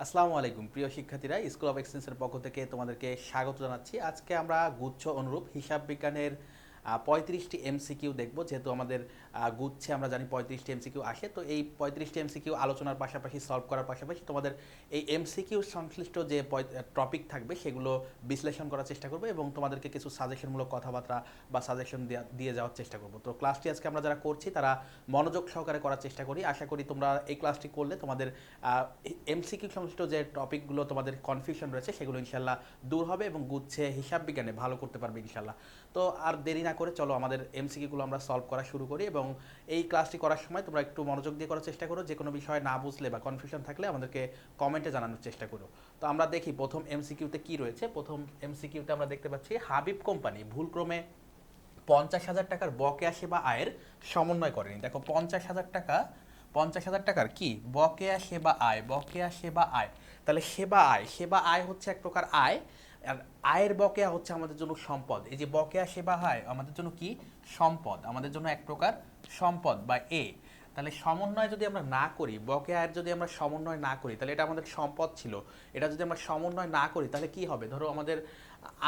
আসসালামু আলাইকুম প্রিয় শিক্ষার্থীরা, স্কুল অফ এক্সেলেন্সের পক্ষ থেকে তোমাদেরকে স্বাগত জানাচ্ছি। আজকে আমরা গুচ্ছ অনুরূপ হিসাব বিজ্ঞানের 35টি এমসিকিউ দেখব। যেহেতু আমাদের গুচ্ছে আমরা জানি 35টি এমসিকিউ আসে, তো এই 35টি এমসিকিউ আলোচনার পাশাপাশি সলভ করার পাশাপাশি তোমাদের এই এমসিকিউ সংশ্লিষ্ট যে টপিক থাকবে সেগুলো বিশ্লেষণ করার চেষ্টা করবো এবং তোমাদেরকে কিছু সাজেশনমূলক কথাবার্তা বা সাজেশন দিয়ে যাওয়ার চেষ্টা করবো। তো ক্লাসটি আজকে আমরা যারা করছি তারা মনোযোগ সহকারে করার চেষ্টা করি। আশা করি তোমরা এই ক্লাসটি করলে তোমাদের এমসিকিউ সংশ্লিষ্ট যে টপিকগুলো তোমাদের কনফিউশন রয়েছে সেগুলো ইনশাল্লাহ দূর হবে এবং গুচ্ছে হিসাব বিজ্ঞানে ভালো করতে পারবে ইনশাল্লাহ। তো আর দেরি না করে চলো আমাদের এমসিকিউগুলো আমরা সলভ করা শুরু করি এবং এই ক্লাসটি করার সময় তোমরা একটু মনোযোগ দিয়ে করার চেষ্টা করো। যে কোনো বিষয় না বুঝলে বা কনফিউশন থাকলে আমাদেরকে কমেন্টে জানানোর চেষ্টা করো। তো আমরা দেখি প্রথম এমসিকিউতে কি রয়েছে। প্রথম এমসিকিউতে আমরা দেখতে পাচ্ছি হাবিব কোম্পানি ভুলক্রমে 50,000 টাকার বকেয়া সেবা আয়ের সমন্বয় করেনি। দেখো 50,000 টাকার কি বকেয়া সেবা আয়, বকেয়া সেবা আয়। তাহলে সেবা আয়, সেবা আয় হচ্ছে এক প্রকার আয়, আর আয়ের বকেয়া হচ্ছে আমাদের জন্য সম্পদ। এই যে বকেয়া সেবা আয় আমাদের জন্য কি সম্পদ, আমাদের জন্য এক প্রকার সম্পদ বা তাহলে সমন্বয় যদি আমরা না করি, বকেয়া আয়ের যদি আমরা সমন্বয় না করি, তাহলে এটা আমাদের সম্পদ ছিল। এটা যদি আমরা সমন্বয় না করি তাহলে কি হবে? ধরো আমাদের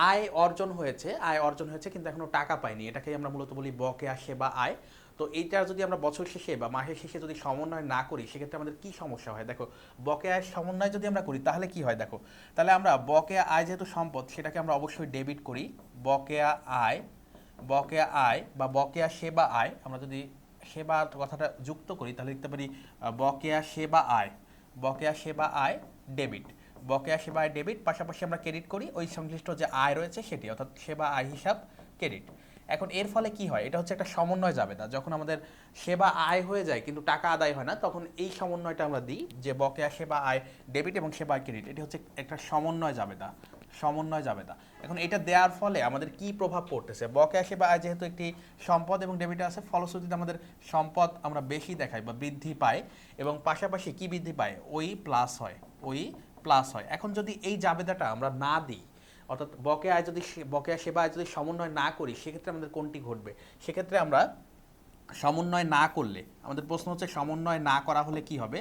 আয় অর্জন হয়েছে, আয় অর্জন হয়েছে কিন্তু এখনো টাকা পাইনি, এটাকেই আমরা মূলত বলি বকেয়া সেবা আয়। তো এইটা যদি আমরা বছর শেষে বা মাসের শেষে যদি সমন্বয় না করি সেক্ষেত্রে আমাদের কি সমস্যা হয়? দেখো বকেয়া আয়ের সমন্বয় যদি আমরা করি তাহলে কি হয় দেখো। তাহলে আমরা বকেয়া আয় যেহেতু সম্পদ সেটাকে আমরা অবশ্যই ডেবিট করি। বকেয়া আয়, বকেয়া আয় বা বকেয়া সেবা আয়, আমরা যদি সেবা কথাটা যুক্ত করি তাহলে লিখতে পারি বকেয়া সেবা আয়, বকেয়া সেবা আয় ডেবিট, বকেয়া সেবা আয় ডেবিট। পাশাপাশি আমরা ক্রেডিট করি ওই সংশ্লিষ্ট যে আয় রয়েছে সেটি, অর্থাৎ সেবা আয় হিসাব ক্রেডিট। এখন এর ফলে কি হয়? এটা হচ্ছে একটা সমন্বয় জাবেদা। যখন আমাদের সেবা আয় হয়ে যায় কিন্তু টাকা আদায় হয় না, তখন এই সমন্বয়টা আমরা দিই যে বকেয়া সেবা আয় ডেবিট এবং সেবা আয় ক্রেডিট। এটি হচ্ছে একটা সমন্বয় জাবেদা, সমন্বয় জাবেদা। এখন এটা দেওয়ার ফলে আমাদের কি প্রভাব পড়তেছে? বকেয়া সেবা আয় যেহেতু একটি সম্পদ এবং ডেবিটে আছে, ফলশ্রুতিতে আমাদের সম্পদ আমরা বেশি দেখাই বা বৃদ্ধি পায় এবং পাশাপাশি কি বৃদ্ধি পায়? ওই প্লাস হয়, ওই প্লাস হয়। এখন যদি এই জাবেদাটা আমরা না দিই, অর্থাৎ বকেয়া আয় যদি বকেয়া সেবা আয় যদি সমন্বয় না করি সেক্ষেত্রে আমাদের কোনটি ঘটবে? সেক্ষেত্রে আমরা সমন্বয় না করলে, আমাদের প্রশ্ন হচ্ছে সমন্বয় না করা হলে কি হবে,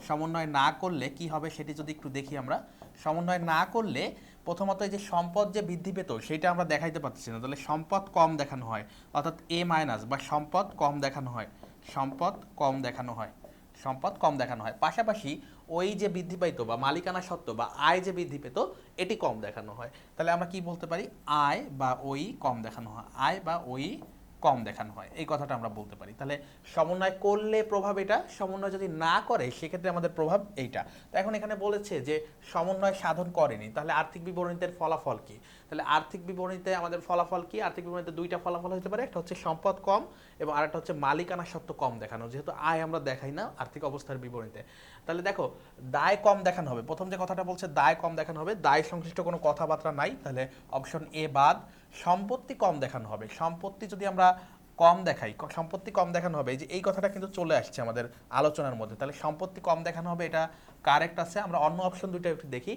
সমন্বয় না করলে কি হবে সেটি যদি একটু দেখি আমরা। সমন্বয় না করলে প্রথমত এই যে সম্পদ যে বৃদ্ধি পেত সেটা আমরা দেখাইতে পারতেছি না, তাহলে সম্পদ কম দেখানো হয়, অর্থাৎ এ মাইনাস বা সম্পদ কম দেখানো হয়, সম্পদ কম দেখানো হয়, সম্পদ কম দেখানো হয়। পাশাপাশি ওই যে বৃদ্ধি পাইতো বা মালিকানা সত্ত্ব বা আয় যে বৃদ্ধি পেত এটি কম দেখানো হয়। তাহলে আমরা কি বলতে পারি? আয় বা ওই কম দেখানো হয়, আয় বা ওই কম দেখানো হয়, এই কথাটা আমরা বলতে পারি। তাহলে সমন্বয় করলে প্রভাব এটা, সমন্বয় যদি না করে সেক্ষেত্রে আমাদের প্রভাব এইটা। তো এখন এখানে বলেছে যে সমন্বয় সাধন করেনি, তাহলে আর্থিক বিবরণীতে ফলাফল কি? তাহলে আর্থিক বিবরণীতে আমাদের ফলাফল কি? আর্থিক বিবরণীতে দুইটা ফলাফল হতে পারে, একটা হচ্ছে সম্পদ কম এবং আরেকটা হচ্ছে মালিকানা সত্ত্ব কম দেখানো, যেহেতু আয় আমরা দেখাই না আর্থিক অবস্থার বিবরণীতে। তাহলে দেখো দায় কম দেখানো হবে, প্রথম যে কথাটা বলছে দায় কম দেখানো হবে, দায় সংশ্লিষ্ট কোনো কথাবার্তা নাই, তাহলে অপশন এ বাদ। সম্পত্তি কম দেখানো হবে, সম্পত্তি যদি আমরা কম দেখাই, সম্পত্তি কম দেখানো হবে, এই যে এই কথাটা কিন্তু চলে আসছে আমাদের আলোচনার মধ্যে, তাহলে সম্পত্তি কম দেখানো হবে, এটা কারেক্ট আছে। আমরা অন্য অপশন দুটো একটু দেখি।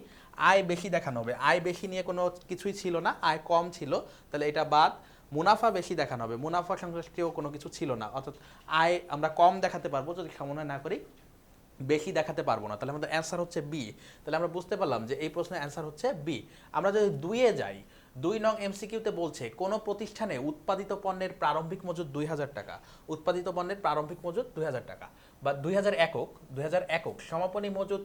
আয় বেশি দেখানো হবে, আয় বেশি নিয়ে কোনো কিছুই ছিল না, আয় কম ছিল, তাহলে এটা বাদ। মুনাফা বেশি দেখানো হবে, মুনাফা সংশ্লিষ্টও কোনো কিছু ছিল না, অর্থাৎ আয় আমরা কম দেখাতে পারবো যদি সমন্বয় না করি, বেশি দেখাতে পারবো না, তাহলে আমাদের অ্যান্সার হচ্ছে বি। তাহলে আমরা বুঝতে পারলাম যে এই প্রশ্নের অ্যান্সার হচ্ছে বি। আমরা যদি দুইয়ে যাই, 2 নং এমসিকিউতে বলছে কোনো প্রতিষ্ঠানে উৎপাদিত পণ্যের প্রারম্ভিক মজুত 2,000 টাকা, উৎপাদিত পণ্যের প্রারম্ভিক মজুত 2,000 টাকা বা 2,000 একক, 2,000 একক, সমাপনী মজুত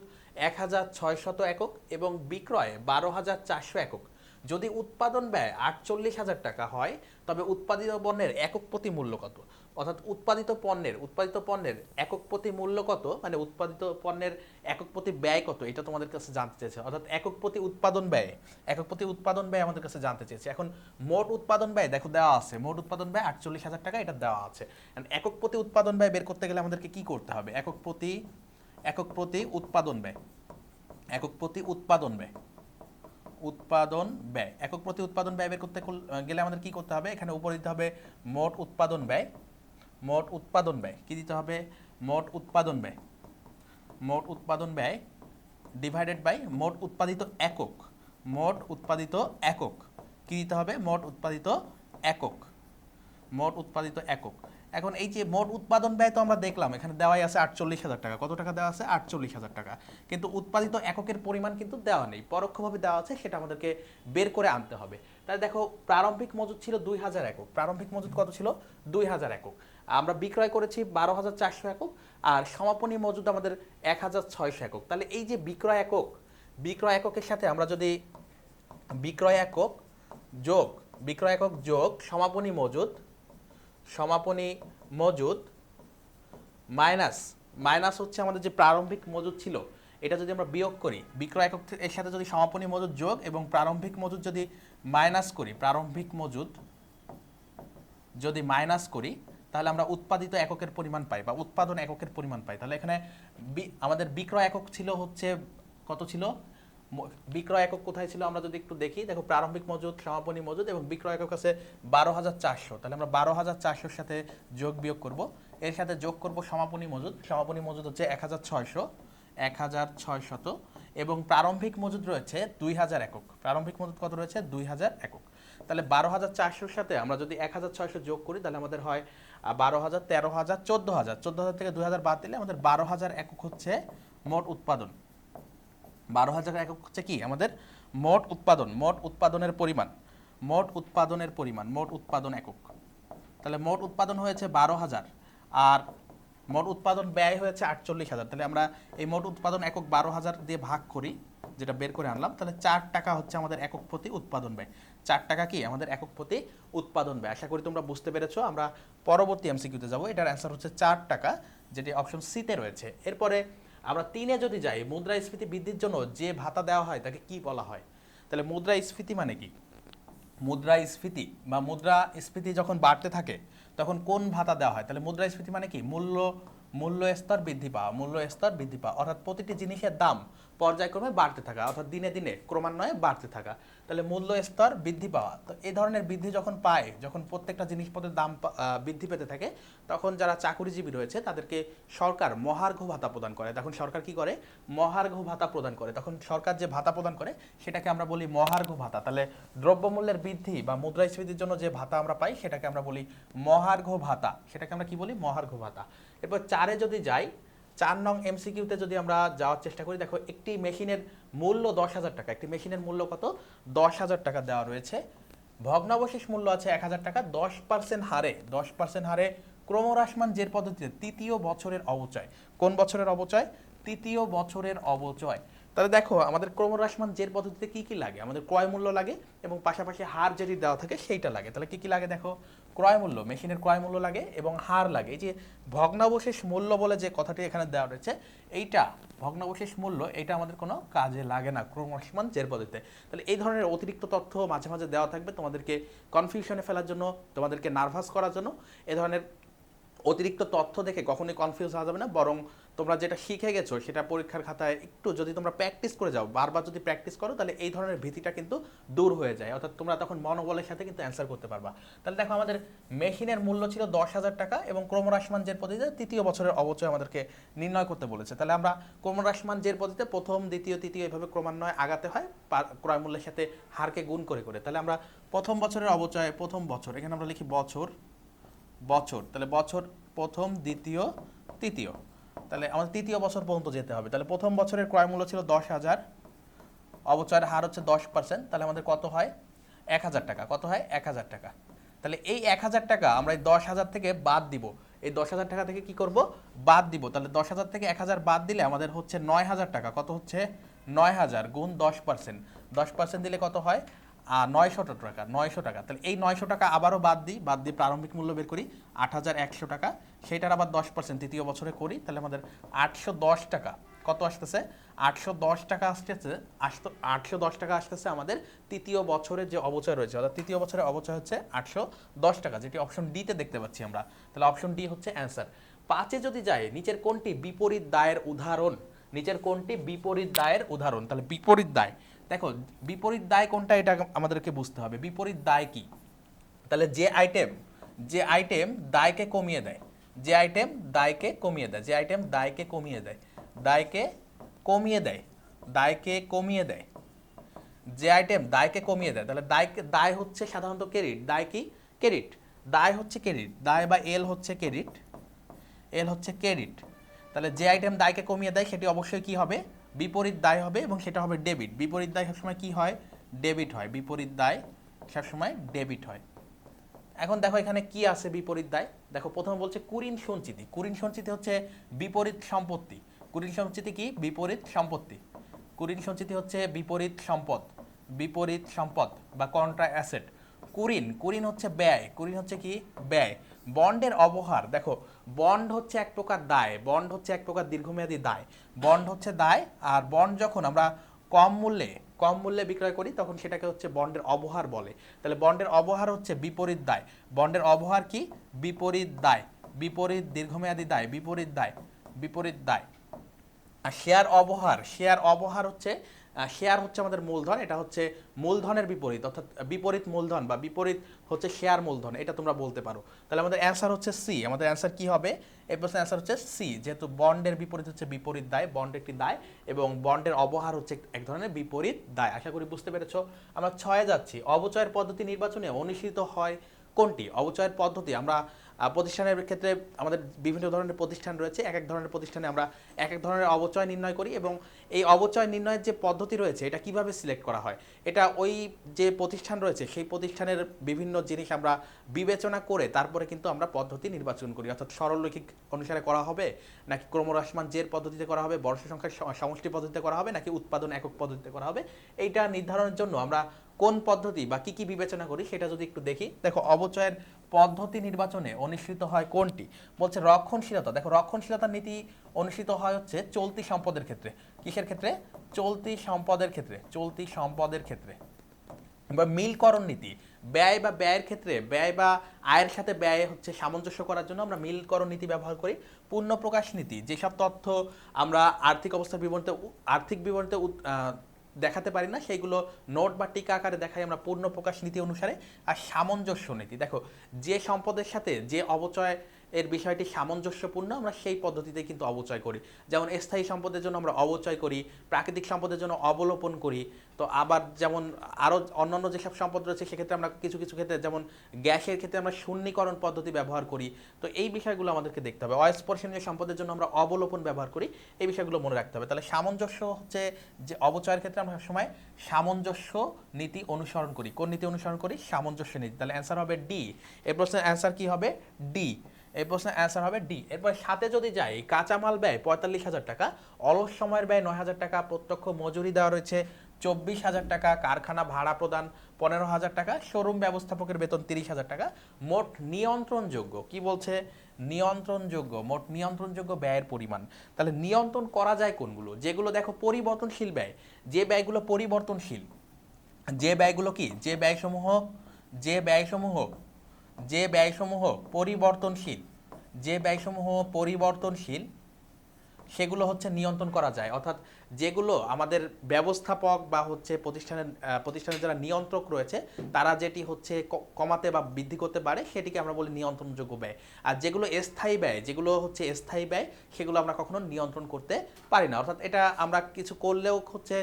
1,600 একক এবং বিক্রয় 12,400 একক। যদি উৎপাদন ব্যয় 48,000 টাকা হয় তবে উৎপাদিত পণ্যের একক প্রতি মূল্য কত? অর্থাৎ উৎপাদিত পণ্যের একক প্রতি মূল্য কত, মানে উৎপাদিত পণ্যের একক প্রতি ব্যয় কত, এটা তোমাদের কাছে জানতে চেয়েছে। অর্থাৎ একক প্রতি উৎপাদন ব্যয়, একক প্রতি উৎপাদন ব্যয় আমাদের কাছে জানতে চেয়েছে। এখন মোট উৎপাদন ব্যয় দেখো দেওয়া আছে, মোট উৎপাদন ব্যয় 48,000 টাকা, এটা দেওয়া আছে। একক প্রতি উৎপাদন ব্যয় বের করতে গেলে আমাদেরকে কি করতে হবে? একক প্রতি উৎপাদন ব্যয়, একক প্রতি উৎপাদন ব্যয়, উৎপাদন ব্যয়, একক প্রতি উৎপাদন ব্যয় বের করতে গেলে আমাদের কি করতে হবে? এখানে উপরে দিতে হবে মোট উৎপাদন ব্যয়, মোট উৎপাদন ব্যয় কি দিতে হবে? মোট উৎপাদন ব্যয়, মোট উৎপাদন ব্যয় ডিভাইডেড বাই মোট উৎপাদিত একক, মোট উৎপাদিত একক কি দিতে হবে? মোট উৎপাদিত একক, মোট উৎপাদিত একক। এখন এই যে মোট উৎপাদন ব্যয় তো আমরা দেখলাম এখানে দেওয়াই আছে 48,000 টাকা। কত টাকা দেওয়া আছে? 48,000 টাকা। কিন্তু উৎপাদিত এককের পরিমাণ কিন্তু দেওয়া নেই, পরোক্ষভাবে দেওয়া আছে, সেটা আমাদেরকে বের করে আনতে হবে। তাহলে দেখো প্রারম্ভিক মজুদ ছিল 2000 একক। প্রারম্ভিক মজুদ কত ছিল? 2000 একক। আমরা বিক্রয় করেছি 12,400 একক, আর সমাপনী মজুদ আমাদের 1,600 একক। তাহলে এই যে বিক্রয় একক, বিক্রয় এককের সাথে আমরা যদি বিক্রয় একক যোগ সমাপনী মজুদ মাইনাস হচ্ছে আমাদের যে প্রারম্ভিক মজুদ ছিল, এটা যদি আমরা বিয়োগ করি, বিক্রয় একক এর সাথে যদি সমাপনী মজুদ যোগ এবং প্রারম্ভিক মজুদ যদি মাইনাস করি, তাহলে আমরা উৎপাদিত এককের পরিমাণ পাই বা উৎপাদন এককের পরিমাণ পাই। তাহলে এখানে আমাদের বিক্রয় একক ছিল হচ্ছে কত ছিল? বিক্রয় একক কোথায় ছিল আমরা যদি একটু দেখি, দেখো প্রারম্ভিক মজুদ, সমাপনী মজুদ এবং বিক্রয় একক আছে 12,400। তাহলে আমরা 12,400-র সাথে যোগ বিয়োগ করব, এর সাথে যোগ করব সমাপনী মজুদ হচ্ছে 1,600 এবং প্রারম্ভিক মজুদ রয়েছে 2000 একক। প্রারম্ভিক মজুদ কত রয়েছে? 2000 একক। তাহলে 12,400-র সাথে আমরা যদি 1,600 যোগ করি, তাহলে আমাদের হয় 12,000, 13,000, 14,000। 14,000 থেকে 2000 বাদ দিলে আমাদের 12,000 একক হচ্ছে মোট উৎপাদন। 12,000 একক হচ্ছে কি আমাদের মোট উৎপাদন, মোট উৎপাদন একক। তাহলে মোট উৎপাদন হয়েছে 12,000 আর মোট উৎপাদন ব্যয় হয়েছে 48,000। তাহলে আমরা এই মোট উৎপাদন একক 12,000 দিয়ে ভাগ করি, যেটা বের করে আনলাম, তাহলে 4 টাকা হচ্ছে আমাদের একক প্রতি উৎপাদন ব্যয়। 4 টাকা কি আমাদের একক প্রতি উৎপাদন ব্যয়। আশা করি তোমরা বুঝতে পেরেছো। আমরা পরবর্তী এমসিকিউতে যাব। এটার অ্যান্সার হচ্ছে 4 টাকা, যেটি অপশন সিতে রয়েছে। এরপরে আমরা 3-এ যদি যাই, মুদ্রাস্ফীতি বৃদ্ধির জন্য যে ভাতা দেওয়া হয় তাকে কি বলা হয়? তাহলে মুদ্রাস্ফীতি মানে কি? মুদ্রাস্ফীতি যখন বাড়তে থাকে তখন কোন ভাতা দেওয়া হয়? তাহলে মুদ্রাস্ফীতি মানে কি? মূল্য স্তর বৃদ্ধি পাওয়া, অর্থাৎ প্রতিটি জিনিসের দাম পর্যায়ক্রমে বাড়তে থাকা, অর্থাৎ দিনে দিনে ক্রমান্বয়ে বাড়তে থাকা। তাহলে মূল্য স্তর বৃদ্ধি পাওয়া, তো এই ধরনের বৃদ্ধি যখন পায়, যখন প্রত্যেকটা জিনিসপত্রের দাম বৃদ্ধি পেতে থাকে, তখন যারা চাকুরিজীবী রয়েছে তাদেরকে সরকার মহার্ঘ ভাতা প্রদান করে। তখন সরকার কি করে? মহার্ঘ ভাতা প্রদান করে। তখন সরকার যে ভাতা প্রদান করে সেটাকে আমরা বলি মহার্ঘ ভাতা। তাহলে দ্রব্যমূল্যের বৃদ্ধি বা মুদ্রাস্ফীতির জন্য যে ভাতা আমরা পাই সেটাকে আমরা বলি মহার্ঘ ভাতা। সেটাকে আমরা কি বলি? মহার্ঘ ভাতা। এরপর 4-এ যদি যাই, 4 নং এমসিকিউতে যদি আমরা যাওয়ার চেষ্টা করি, দেখো একটি মেশিনের মূল্য 10,000 টাকা। একটি মেশিনের মূল্য কত? 10,000 টাকা দেওয়া রয়েছে। ভগ্নাবশেষ মূল্য আছে 1,000 টাকা। 10% হারে ক্রমহ্রাসমান জের পদ্ধতিতে তৃতীয় বছরের অবচয়। কোন বছরের অবচয়? তৃতীয় বছরের অবচয়। তাহলে দেখো আমাদের ক্রমহ্রাসমান জের পদ্ধতিতে কি কি লাগে? আমাদের ক্রয় মূল্য লাগে এবং পাশাপাশি হার যেটি দেওয়া থাকে সেইটা লাগে। তাহলে কি কি লাগে দেখো? ক্রয় মূল্য, মেশিনের ক্রয় মূল্য লাগে এবং হার লাগে। এই যে ভগ্নাবশেষ মূল্য বলে যে কথাটি এখানে দেওয়া রয়েছে, এইটা ভগ্নাবশেষ মূল্য, এটা আমাদের কোনো কাজে লাগে না ক্রমহ্রাসমান জের পদ্ধতিতে। তাহলে এই ধরনের অতিরিক্ত তথ্য মাঝে মাঝে দেওয়া থাকবে তোমাদেরকে কনফিউশনে ফেলার জন্য, তোমাদেরকে নার্ভাস করার জন্য। এ ধরনের অতিরিক্ত তথ্য দেখে কখনোই কনফিউজ হওয়া যাবে না, বরং তোমরা যেটা শিখে গেছো সেটা পরীক্ষার খাতায় একটু যদি তোমরা প্র্যাকটিস করে যাও, বারবার যদি প্র্যাকটিস করো, তাহলে এই ধরনের ভীতিটা কিন্তু দূর হয়ে যায়, অর্থাৎ তোমরা তখন মনোবলের সাথে কিন্তু অ্যান্সার করতে পারবা। তাহলে দেখো আমাদের মেশিনের মূল্য ছিল 10,000 টাকা এবং ক্রমহ্রাসমান জের পদ্ধতিতে তৃতীয় বছরের অবচয় আমাদেরকে নির্ণয় করতে বলেছে। তাহলে আমরা ক্রমহ্রাসমান জের পদ্ধতিতে প্রথম, দ্বিতীয়, তৃতীয় এভাবে ক্রমান্বয়ে আগাতে হয় ক্রয় মূল্যের সাথে হারকে গুণ করে করে। তাহলে আমরা প্রথম বছরের অবচয়, প্রথম বছর, এখানে আমরা লিখি বছর। তাহলে বছর প্রথম, দ্বিতীয়, তৃতীয়। তাহলে আমাদের তৃতীয় বছর পর্যন্ত যেতে হবে। তাহলে প্রথম বছরের ক্রয় মূল্য ছিল 10,000, অবচয়ের হার হচ্ছে 10%। তাহলে আমাদের কত হয়? 1,000 টাকা। কত হয়? 1,000 টাকা। তাহলে এই 1,000 টাকা আমরা এই 10,000 থেকে বাদ দিব। এই 10,000 টাকা থেকে কি করব? বাদ দিব। তাহলে 10,000 থেকে 1,000 বাদ দিলে আমাদের হচ্ছে 9,000 টাকা। কত হচ্ছে? 9,000 গুণ 10%। 10% দিলে কত হয়? 900 টাকা। 900 টাকা। তাহলে এই 900 টাকা আবারও বাদ দিয়ে প্রারম্ভিক মূল্য বের করি 8,100 টাকা। সেইটার আবার 10% তৃতীয় বছরে করি, তাহলে আমাদের 810 টাকা। কত আসতেছে? 810 টাকা আসতেছে। 810 টাকা আসতেছে আমাদের তৃতীয় বছরের যে অবচয় রয়েছে, অর্থাৎ তৃতীয় বছরের অবচয় হচ্ছে 810 টাকা, যেটি অপশন ডিতে দেখতে পাচ্ছি আমরা। তাহলে অপশন ডি হচ্ছে অ্যান্সার। 5-এ যদি যায়, নিচের কোনটি বিপরীত দায়ের উদাহরণ? তাহলে বিপরীত দায়, দেখো বিপরীত দায় কোনটা এটা আমাদেরকে বুঝতে হবে। বিপরীত দায় কি? তাহলে যে আইটেম দায়কে কমিয়ে দেয়, যে আইটেম দায়কে কমিয়ে দেয়, যে আইটেম দায়কে কমিয়ে দেয়, তাহলে দায় হচ্ছে সাধারণত ক্রেডিট। দায় কি? ক্রেডিট। দায় হচ্ছে ক্রেডিট, দায় বা এল হচ্ছে ক্রেডিট, এল হচ্ছে ক্রেডিট। তাহলে যে আইটেম দায়কে কমিয়ে দেয় সেটি অবশ্যই কি হবে, বিপরীত দায় হবে এবং সেটা হবে ডেবিট। বিপরীত দায় সবসময় কি হয়, ডেবিট হয়। বিপরীত দায় সবসময় ডেবিট হয়। এখন দেখো এখানে কি আছে বিপরীত দায়। দেখো প্রথমে বলছে কুরিন সঞ্চিতি। কুরিন সঞ্চিতি হচ্ছে বিপরীত সম্পত্তি। কুরিন সঞ্চিতি কি, বিপরীত সম্পত্তি। কুরিন সঞ্চিতি হচ্ছে বিপরীত সম্পদ, বিপরীত সম্পদ বা কন্ট্রা অ্যাসেট। কুরিন, কুরিন হচ্ছে ব্যয়, কুরিন হচ্ছে কি, ব্যয়। বন্ডের অবহার, দেখো বন্ড হচ্ছে এক প্রকার দায়, বন্ড হচ্ছে এক প্রকার দীর্ঘমেয়াদী দায়। বন্ড হচ্ছে দায়, আর বন্ড যখন আমরা কম মূল্যে বিক্রয় করি তখন সেটাকে হচ্ছে বন্ডের অবহার বলে। তাহলে বন্ডের অবহার হচ্ছে বিপরীত দায়। বন্ডের অবহার কি, বিপরীত দায়, বিপরীত দীর্ঘমেয়াদী দায়, বিপরীত দায়, বিপরীত দায়। আর শেয়ার অবহার, শেয়ার অবহার হচ্ছে শেয়ার হচ্ছে আমাদের মূলধন, এটা হচ্ছে মূলধনের বিপরীত, অর্থাৎ বিপরীত মূলধন বা বিপরীত হচ্ছে শেয়ার মূলধন, এটা তোমরা বলতে পারো। তাহলে আমাদের অ্যান্সার হচ্ছে সি। আমাদের অ্যান্সার কি হবে, এই প্রশ্নের অ্যান্সার হচ্ছে সি, যেহেতু বন্ডের বিপরীত হচ্ছে বিপরীত দায়, বন্ড একটি দায় এবং বন্ডের অবহার হচ্ছে এক ধরনের বিপরীত দায়। আশা করি বুঝতে পেরেছো। আমরা 6-এ যাচ্ছি। অবচয়ের পদ্ধতি নির্বাচনে অনুসৃত হয় কোনটি? অবচয়ের পদ্ধতি আমরা প্রতিষ্ঠানের ক্ষেত্রে আমাদের বিভিন্ন ধরনের প্রতিষ্ঠান রয়েছে, এক এক ধরনের প্রতিষ্ঠানে আমরা এক এক ধরনের অবচয় নির্ণয় করি এবং এই অবচয় নির্ণয়ের যে পদ্ধতি রয়েছে এটা কিভাবে সিলেক্ট করা হয়, এটা ওই যে প্রতিষ্ঠান রয়েছে সেই প্রতিষ্ঠানের বিভিন্ন জিনিস আমরা বিবেচনা করে তারপরে কিন্তু আমরা পদ্ধতি নির্বাচন করি। অর্থাৎ সরলরৈখিক অনুসারে করা হবে নাকি ক্রমহ্রাসমান জের পদ্ধতিতে করা হবে, বর্ষ সংখ্যার সমষ্টি পদ্ধতিতে করা হবে নাকি উৎপাদন একক পদ্ধতিতে করা হবে, এইটা নির্ধারণের জন্য আমরা কোন পদ্ধতি বা কি কি বিবেচনা করি সেটা যদি একটু দেখি। দেখো অবচয়ের পদ্ধতি নির্বাচনে অনুসৃত হয় কোনটি, বলছে রক্ষণশীলতা। দেখো রক্ষণশীলতার নীতি অনুসৃত হয় হচ্ছে চলতি সম্পদের ক্ষেত্রে। কিসের ক্ষেত্রে? চলতি সম্পদের ক্ষেত্রে, চলতি সম্পদের ক্ষেত্রে। বা মিলকরণ নীতি, ব্যয় বা ব্যয়ের ক্ষেত্রে ব্যয় বা আয়ের সাথে ব্যয় হচ্ছে সামঞ্জস্য করার জন্য আমরা মিলকরণ নীতি ব্যবহার করি। পূর্ণ প্রকাশ নীতি, যেসব তথ্য আমরা আর্থিক অবস্থার বিবরণীতে দেখাতে পারি না সেইগুলো নোট বা টিকা আকারে দেখাই আমরা পূর্ণ প্রকাশ নীতি অনুসারে। আর সামঞ্জস্য নীতি, দেখো যে সম্পদের সাথে যে অবচয় এর বিষয়টি সামঞ্জস্যপূর্ণ আমরা সেই পদ্ধতিতে কিন্তু অবচয় করি। যেমন স্থায়ী সম্পদের জন্য আমরা অবচয় করি, প্রাকৃতিক সম্পদের জন্য অবলোপন করি। তো আবার যেমন আরও অন্যান্য যেসব সম্পদ রয়েছে সেক্ষেত্রে আমরা কিছু কিছু ক্ষেত্রে যেমন গ্যাসের ক্ষেত্রে আমরা শূন্যীকরণ পদ্ধতি ব্যবহার করি। তো এই বিষয়গুলো আমাদেরকে দেখতে হবে। অস্পর্শনীয় সম্পদের জন্য আমরা অবলোপন ব্যবহার করি, এই বিষয়গুলো মনে রাখতে হবে। তাহলে সামঞ্জস্য হচ্ছে যে অবচয়ের ক্ষেত্রে আমরা সবসময় সামঞ্জস্য নীতি অনুসরণ করি। কোন নীতি অনুসরণ করি? সামঞ্জস্য নীতি। তাহলে অ্যান্সার হবে ডি। এই প্রশ্নের অ্যান্সার কি হবে? ডি। এই প্রশ্নের অ্যান্সার হবে ডি। এরপর সাথে যদি যাই, কাঁচামাল ব্যয় 45,000 টাকা, অলস সময়ের ব্যয় 9,000 টাকা, প্রত্যক্ষ মজুরি দেওয়া রয়েছে 24,000 টাকা, কারখানা ভাড়া প্রদান 15,000 টাকা, শোরুম ব্যবস্থাপকের বেতন 30,000 টাকা, মোট নিয়ন্ত্রণযোগ্য, কি বলছে? নিয়ন্ত্রণযোগ্য, মোট নিয়ন্ত্রণযোগ্য ব্যয়ের পরিমাণ। তাহলে নিয়ন্ত্রণ করা যায় কোনগুলো? যেগুলো দেখো পরিবর্তনশীল ব্যয়, যে ব্যয়গুলো পরিবর্তনশীল, যে ব্যয়গুলো কি, যে ব্যয়সমূহ, যে ব্যয়সমূহ, যে ব্যয়সমূহ পরিবর্তনশীল, যে ব্যয়সমূহ পরিবর্তনশীল সেগুলো হচ্ছে নিয়ন্ত্রণ করা যায়। অর্থাৎ যেগুলো আমাদের ব্যবস্থাপক বা হচ্ছে প্রতিষ্ঠানের যারা নিয়ন্ত্রক রয়েছে তারা যেটি হচ্ছে কমাতে বা বৃদ্ধি করতে পারে সেটিকে আমরা বলি নিয়ন্ত্রণযোগ্য ব্যয়। আর যেগুলো স্থায়ী ব্যয়, যেগুলো হচ্ছে স্থায়ী ব্যয় সেগুলো আমরা কখনো নিয়ন্ত্রণ করতে পারি না। অর্থাৎ এটা আমরা কিছু করলেও হচ্ছে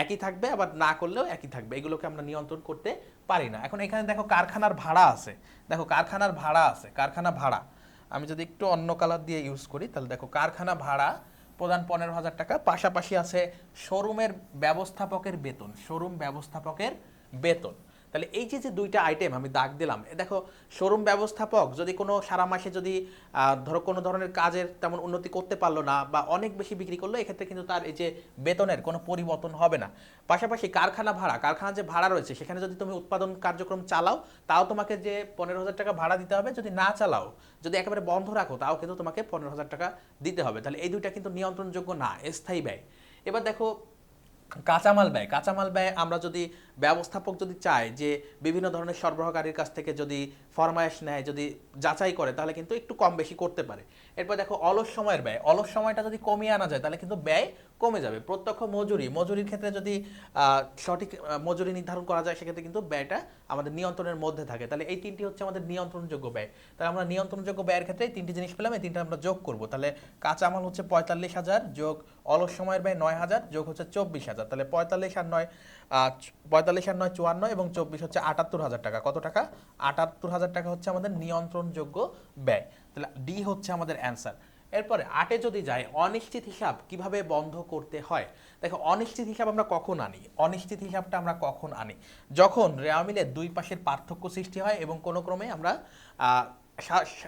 একই থাকবে, আবার না করলেও একই থাকবে, এগুলোকে আমরা নিয়ন্ত্রণ করতে পারি না। এখন এখানে দেখো কারখানার ভাড়া আছে, দেখো কারখানার ভাড়া আছে, কারখানা ভাড়া আমি যদি একটু অন্য কালার দিয়ে ইউজ করি তাহলে দেখো কারখানা ভাড়া প্রদান 15,000 টাকা, পাশাপাশি আছে শোরুমের ব্যবস্থাপকের বেতন, শোরুম ব্যবস্থাপকের বেতন। তাহলে এই যে যে দুইটা আইটেম আমি দাগ দিলাম, দেখো শোরুম ব্যবস্থাপক যদি কোনো সারা মাসে যদি ধরো কোনো ধরনের কাজের তেমন উন্নতি করতে পারলো না বা অনেক বেশি বিক্রি করলো, এক্ষেত্রে কিন্তু তার এই যে বেতনের কোনো পরিবর্তন হবে না। পাশাপাশি কারখানা ভাড়া, কারখানার যে ভাড়া রয়েছে সেখানে যদি তুমি উৎপাদন কার্যক্রম চালাও তাও তোমাকে যে 15,000 টাকা ভাড়া দিতে হবে, যদি না চালাও, যদি একেবারে বন্ধ রাখো তাও কিন্তু তোমাকে 15,000 টাকা দিতে হবে। তাহলে এই দুইটা কিন্তু নিয়ন্ত্রণযোগ্য না, স্থায়ী ব্যয়। এবার দেখো কাঁচামাল ব্যয়, কাঁচামাল ব্যয় আমরা যদি ব্যবস্থাপক যদি চায় যে বিভিন্ন ধরনের সরবরাহকারীর কাছ থেকে যদি ফরমায়েশ নেয়, যদি যাচাই করে তাহলে কিন্তু একটু কম বেশি করতে পারে। এরপর দেখো অলস সময়ের ব্যয়, অলস সময়টা যদি কমিয়ে আনা যায় তাহলে কিন্তু ব্যয় কমে যাবে। প্রত্যক্ষ মজুরি, মজুরির ক্ষেত্রে যদি সঠিক মজুরি নির্ধারণ করা যায় সেক্ষেত্রে কিন্তু ব্যয়টা আমাদের নিয়ন্ত্রণের মধ্যে থাকে। তাহলে এই তিনটি হচ্ছে আমাদের নিয়ন্ত্রণযোগ্য ব্যয়। তাহলে আমরা নিয়ন্ত্রণযোগ্য ব্যয়ের ক্ষেত্রে এই তিনটি জিনিস পেলাম, এই তিনটা আমরা যোগ করব। তাহলে কাঁচামাল হচ্ছে 45,000 যোগ অলস সময়ের ব্যয় 9,000 যোগ হচ্ছে 24,000, তাহলে 45 আর 9 45 আর 9 54 এবং 24 হচ্ছে 78,000 টাকা। কত টাকা? 78,000 টাকা হচ্ছে আমাদের নিয়ন্ত্রণযোগ্য ব্যয়। তাহলে ডি হচ্ছে আমাদের অ্যান্সার। এরপরে 8-এ যদি যাই, অনিশ্চিত হিসাব কিভাবে বন্ধ করতে হয়। দেখো অনিশ্চিত হিসাব আমরা কখন আনি? অনিশ্চিত হিসাবটা আমরা কখন আনি? যখন রেওয়া মিলের দুই পাশের পার্থক্য সৃষ্টি হয় এবং কোনো ক্রমে আমরা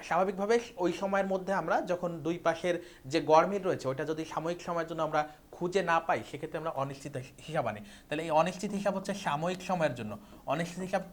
স্বাভাবিকভাবে ওই সময়ের মধ্যে আমরা যখন দুই পাশের যে গড় মিল রয়েছে ওইটা যদি সাময়িক সময়ের জন্য আমরা খুঁজে না পাই, সেক্ষেত্রে আমরা অনিশ্চিত হিসাব আনি। তাহলে এই অনিশ্চিত হিসাব হচ্ছে সাময়িক সময়ের জন্য। অনিশ্চিত হিসাব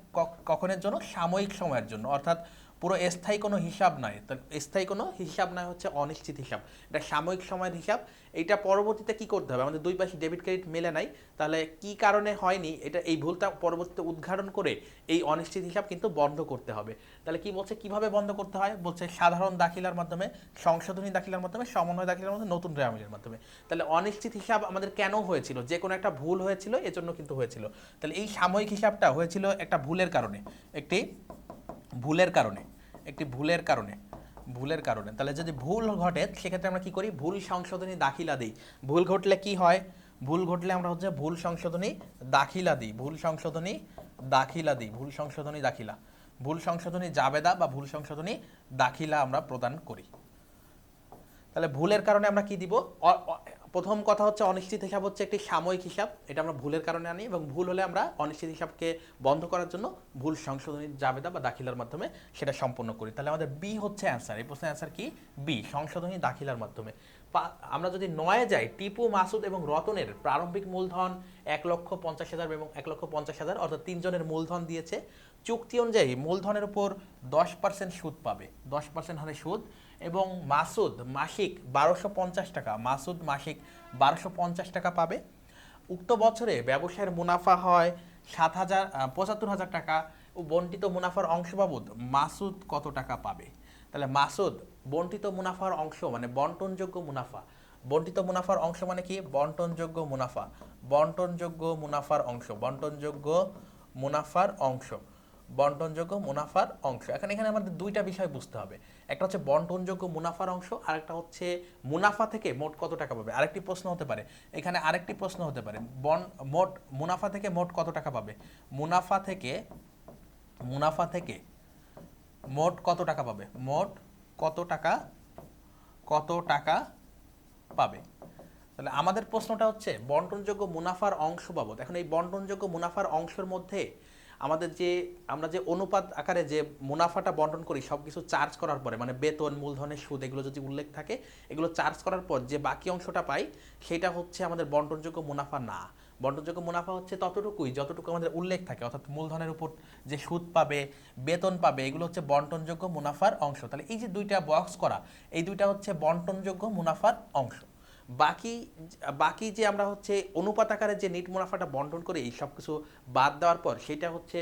কখনের জন্য? সাময়িক সময়ের জন্য, অর্থাৎ পুরো স্থায়ী কোনো হিসাব নয়। স্থায়ী কোনো হিসাব নয় হচ্ছে অনিশ্চিত হিসাব, এটা সাময়িক সময়ের হিসাব। এইটা পরবর্তীতে কি করতে হবে? আমাদের দুই পাশে ডেবিট ক্রেডিট মেলে নাই, তাহলে কি কারণে হয়নি এটা, এই ভুলটা পরবর্তীতে উদ্ঘাটন করে এই অনিশ্চিত হিসাব কিন্তু বন্ধ করতে হবে। তাহলে কি বলছে কিভাবে বন্ধ করতে হয়? বলছে সাধারণ দাখিলার মাধ্যমে, সংশোধনী দাখিলার মাধ্যমে, সমন্বয় দাখিলার মাধ্যমে, নতুন রেওয়া মিলের মাধ্যমে। তাহলে অনিশ্চিত হিসাব আমাদের কেন হয়েছিল? যে কোনো একটা ভুল হয়েছিল, এজন্য কিন্তু হয়েছিল। তাহলে এই সাময়িক হিসাবটা হয়েছিল একটা ভুলের কারণে, একটি ভুলের কারণে, একটি ভুলের কারণে, ভুলের কারণে। তাহলে যদি ভুল ঘটে সেক্ষেত্রে আমরা কি করি? ভুল সংশোধনী দাখিলা দিই। ভুল ঘটলে কি হয়? ভুল ঘটলে আমরা হচ্ছে ভুল সংশোধনী দাখিলা দিই, ভুল সংশোধনী দাখিলা দিই, ভুল সংশোধনী দাখিলা, ভুল সংশোধনী জাবেদা বা ভুল সংশোধনী দাখিলা আমরা প্রদান করি। তাহলে ভুলের কারণে আমরা কি দিব? প্রথম কথা হচ্ছে অনিশ্চিত হিসাব হচ্ছে একটি সাময়িক হিসাব, এটা আমরা ভুলের কারণে আনি, এবং ভুল হলে আমরা অনিশ্চিত হিসাবকে বন্ধ করার জন্য ভুল সংশোধনী জাবেদা বা দাখিলার মাধ্যমে সেটা সম্পন্ন করি। তাহলে আমাদের বি হচ্ছে অ্যান্সার। এই প্রশ্নের অ্যান্সার কি? বি, সংশোধনী দাখিলার মাধ্যমে। আমরা যদি 9-এ যাই, টিপু, মাসুদ এবং রতনের প্রারম্ভিক মূলধন 1,50,000 এবং 1,50,000, অর্থাৎ তিনজনের মূলধন দিয়েছে। চুক্তি অনুযায়ী মূলধনের উপর 10% সুদ পাবে, 10% হারে সুদ, এবং মাসুদ মাসিক 1250 টাকা, মাসুদ মাসিক 1250 টাকা পাবে। উক্ত বছরে ব্যবসায়ের মুনাফা হয় 75,000 টাকা ও বন্টিত মুনাফার অংশ বাবদ মাসুদ কত টাকা পাবে? তাহলে মাসুদ বন্টিত মুনাফার অংশ মানে বন্টনযোগ্য মুনাফা, বন্টিত মুনাফার অংশ মানে কি? বন্টনযোগ্য মুনাফা, বন্টনযোগ্য মুনাফার অংশ, বন্টনযোগ্য মুনাফার অংশ, বন্টনযোগ্য মুনাফার অংশ। এখানে আমাদের দুইটা বিষয় বুঝতে হবে, একটা হচ্ছে বন্টনযোগ্য মুনাফার অংশ, আর একটা হচ্ছে মুনাফা থেকে মোট কত টাকা পাবে। আরেকটি প্রশ্ন হতে পারে, এখানে আরেকটি প্রশ্ন হতে পারে, মোট মুনাফা থেকে মোট কত টাকা পাবে, মুনাফা থেকে, মুনাফা থেকে মোট কত টাকা পাবে, মোট কত টাকা, কত টাকা পাবে। তাহলে আমাদের প্রশ্নটা হচ্ছে বন্টনযোগ্য মুনাফার অংশ বাবদ। এখন এই বন্টনযোগ্য মুনাফার অংশের মধ্যে আমাদের যে আমরা যে অনুপাত আকারে যে মুনাফাটা বন্টন করি সব কিছু চার্জ করার পরে, মানে বেতন, মূলধনের সুদ, এগুলো যদি উল্লেখ থাকে, এগুলো চার্জ করার পর যে বাকি অংশটা পাই সেটা হচ্ছে আমাদের বন্টনযোগ্য মুনাফা না। বন্টনযোগ্য মুনাফা হচ্ছে ততটুকুই যতটুকু আমাদের উল্লেখ থাকে, অর্থাৎ মূলধনের উপর যে সুদ পাবে, বেতন পাবে, এগুলো হচ্ছে বন্টনযোগ্য মুনাফার অংশ। তাহলে এই যে দুইটা বক্স করা, এই দুইটা হচ্ছে বন্টনযোগ্য মুনাফার অংশ। বাকি বাকি যে আমরা হচ্ছে অনুপাত আকারে যে নেট মুনাফাটা বন্টন করি, এই সব কিছু বাদ দেওয়ার পর সেটা হচ্ছে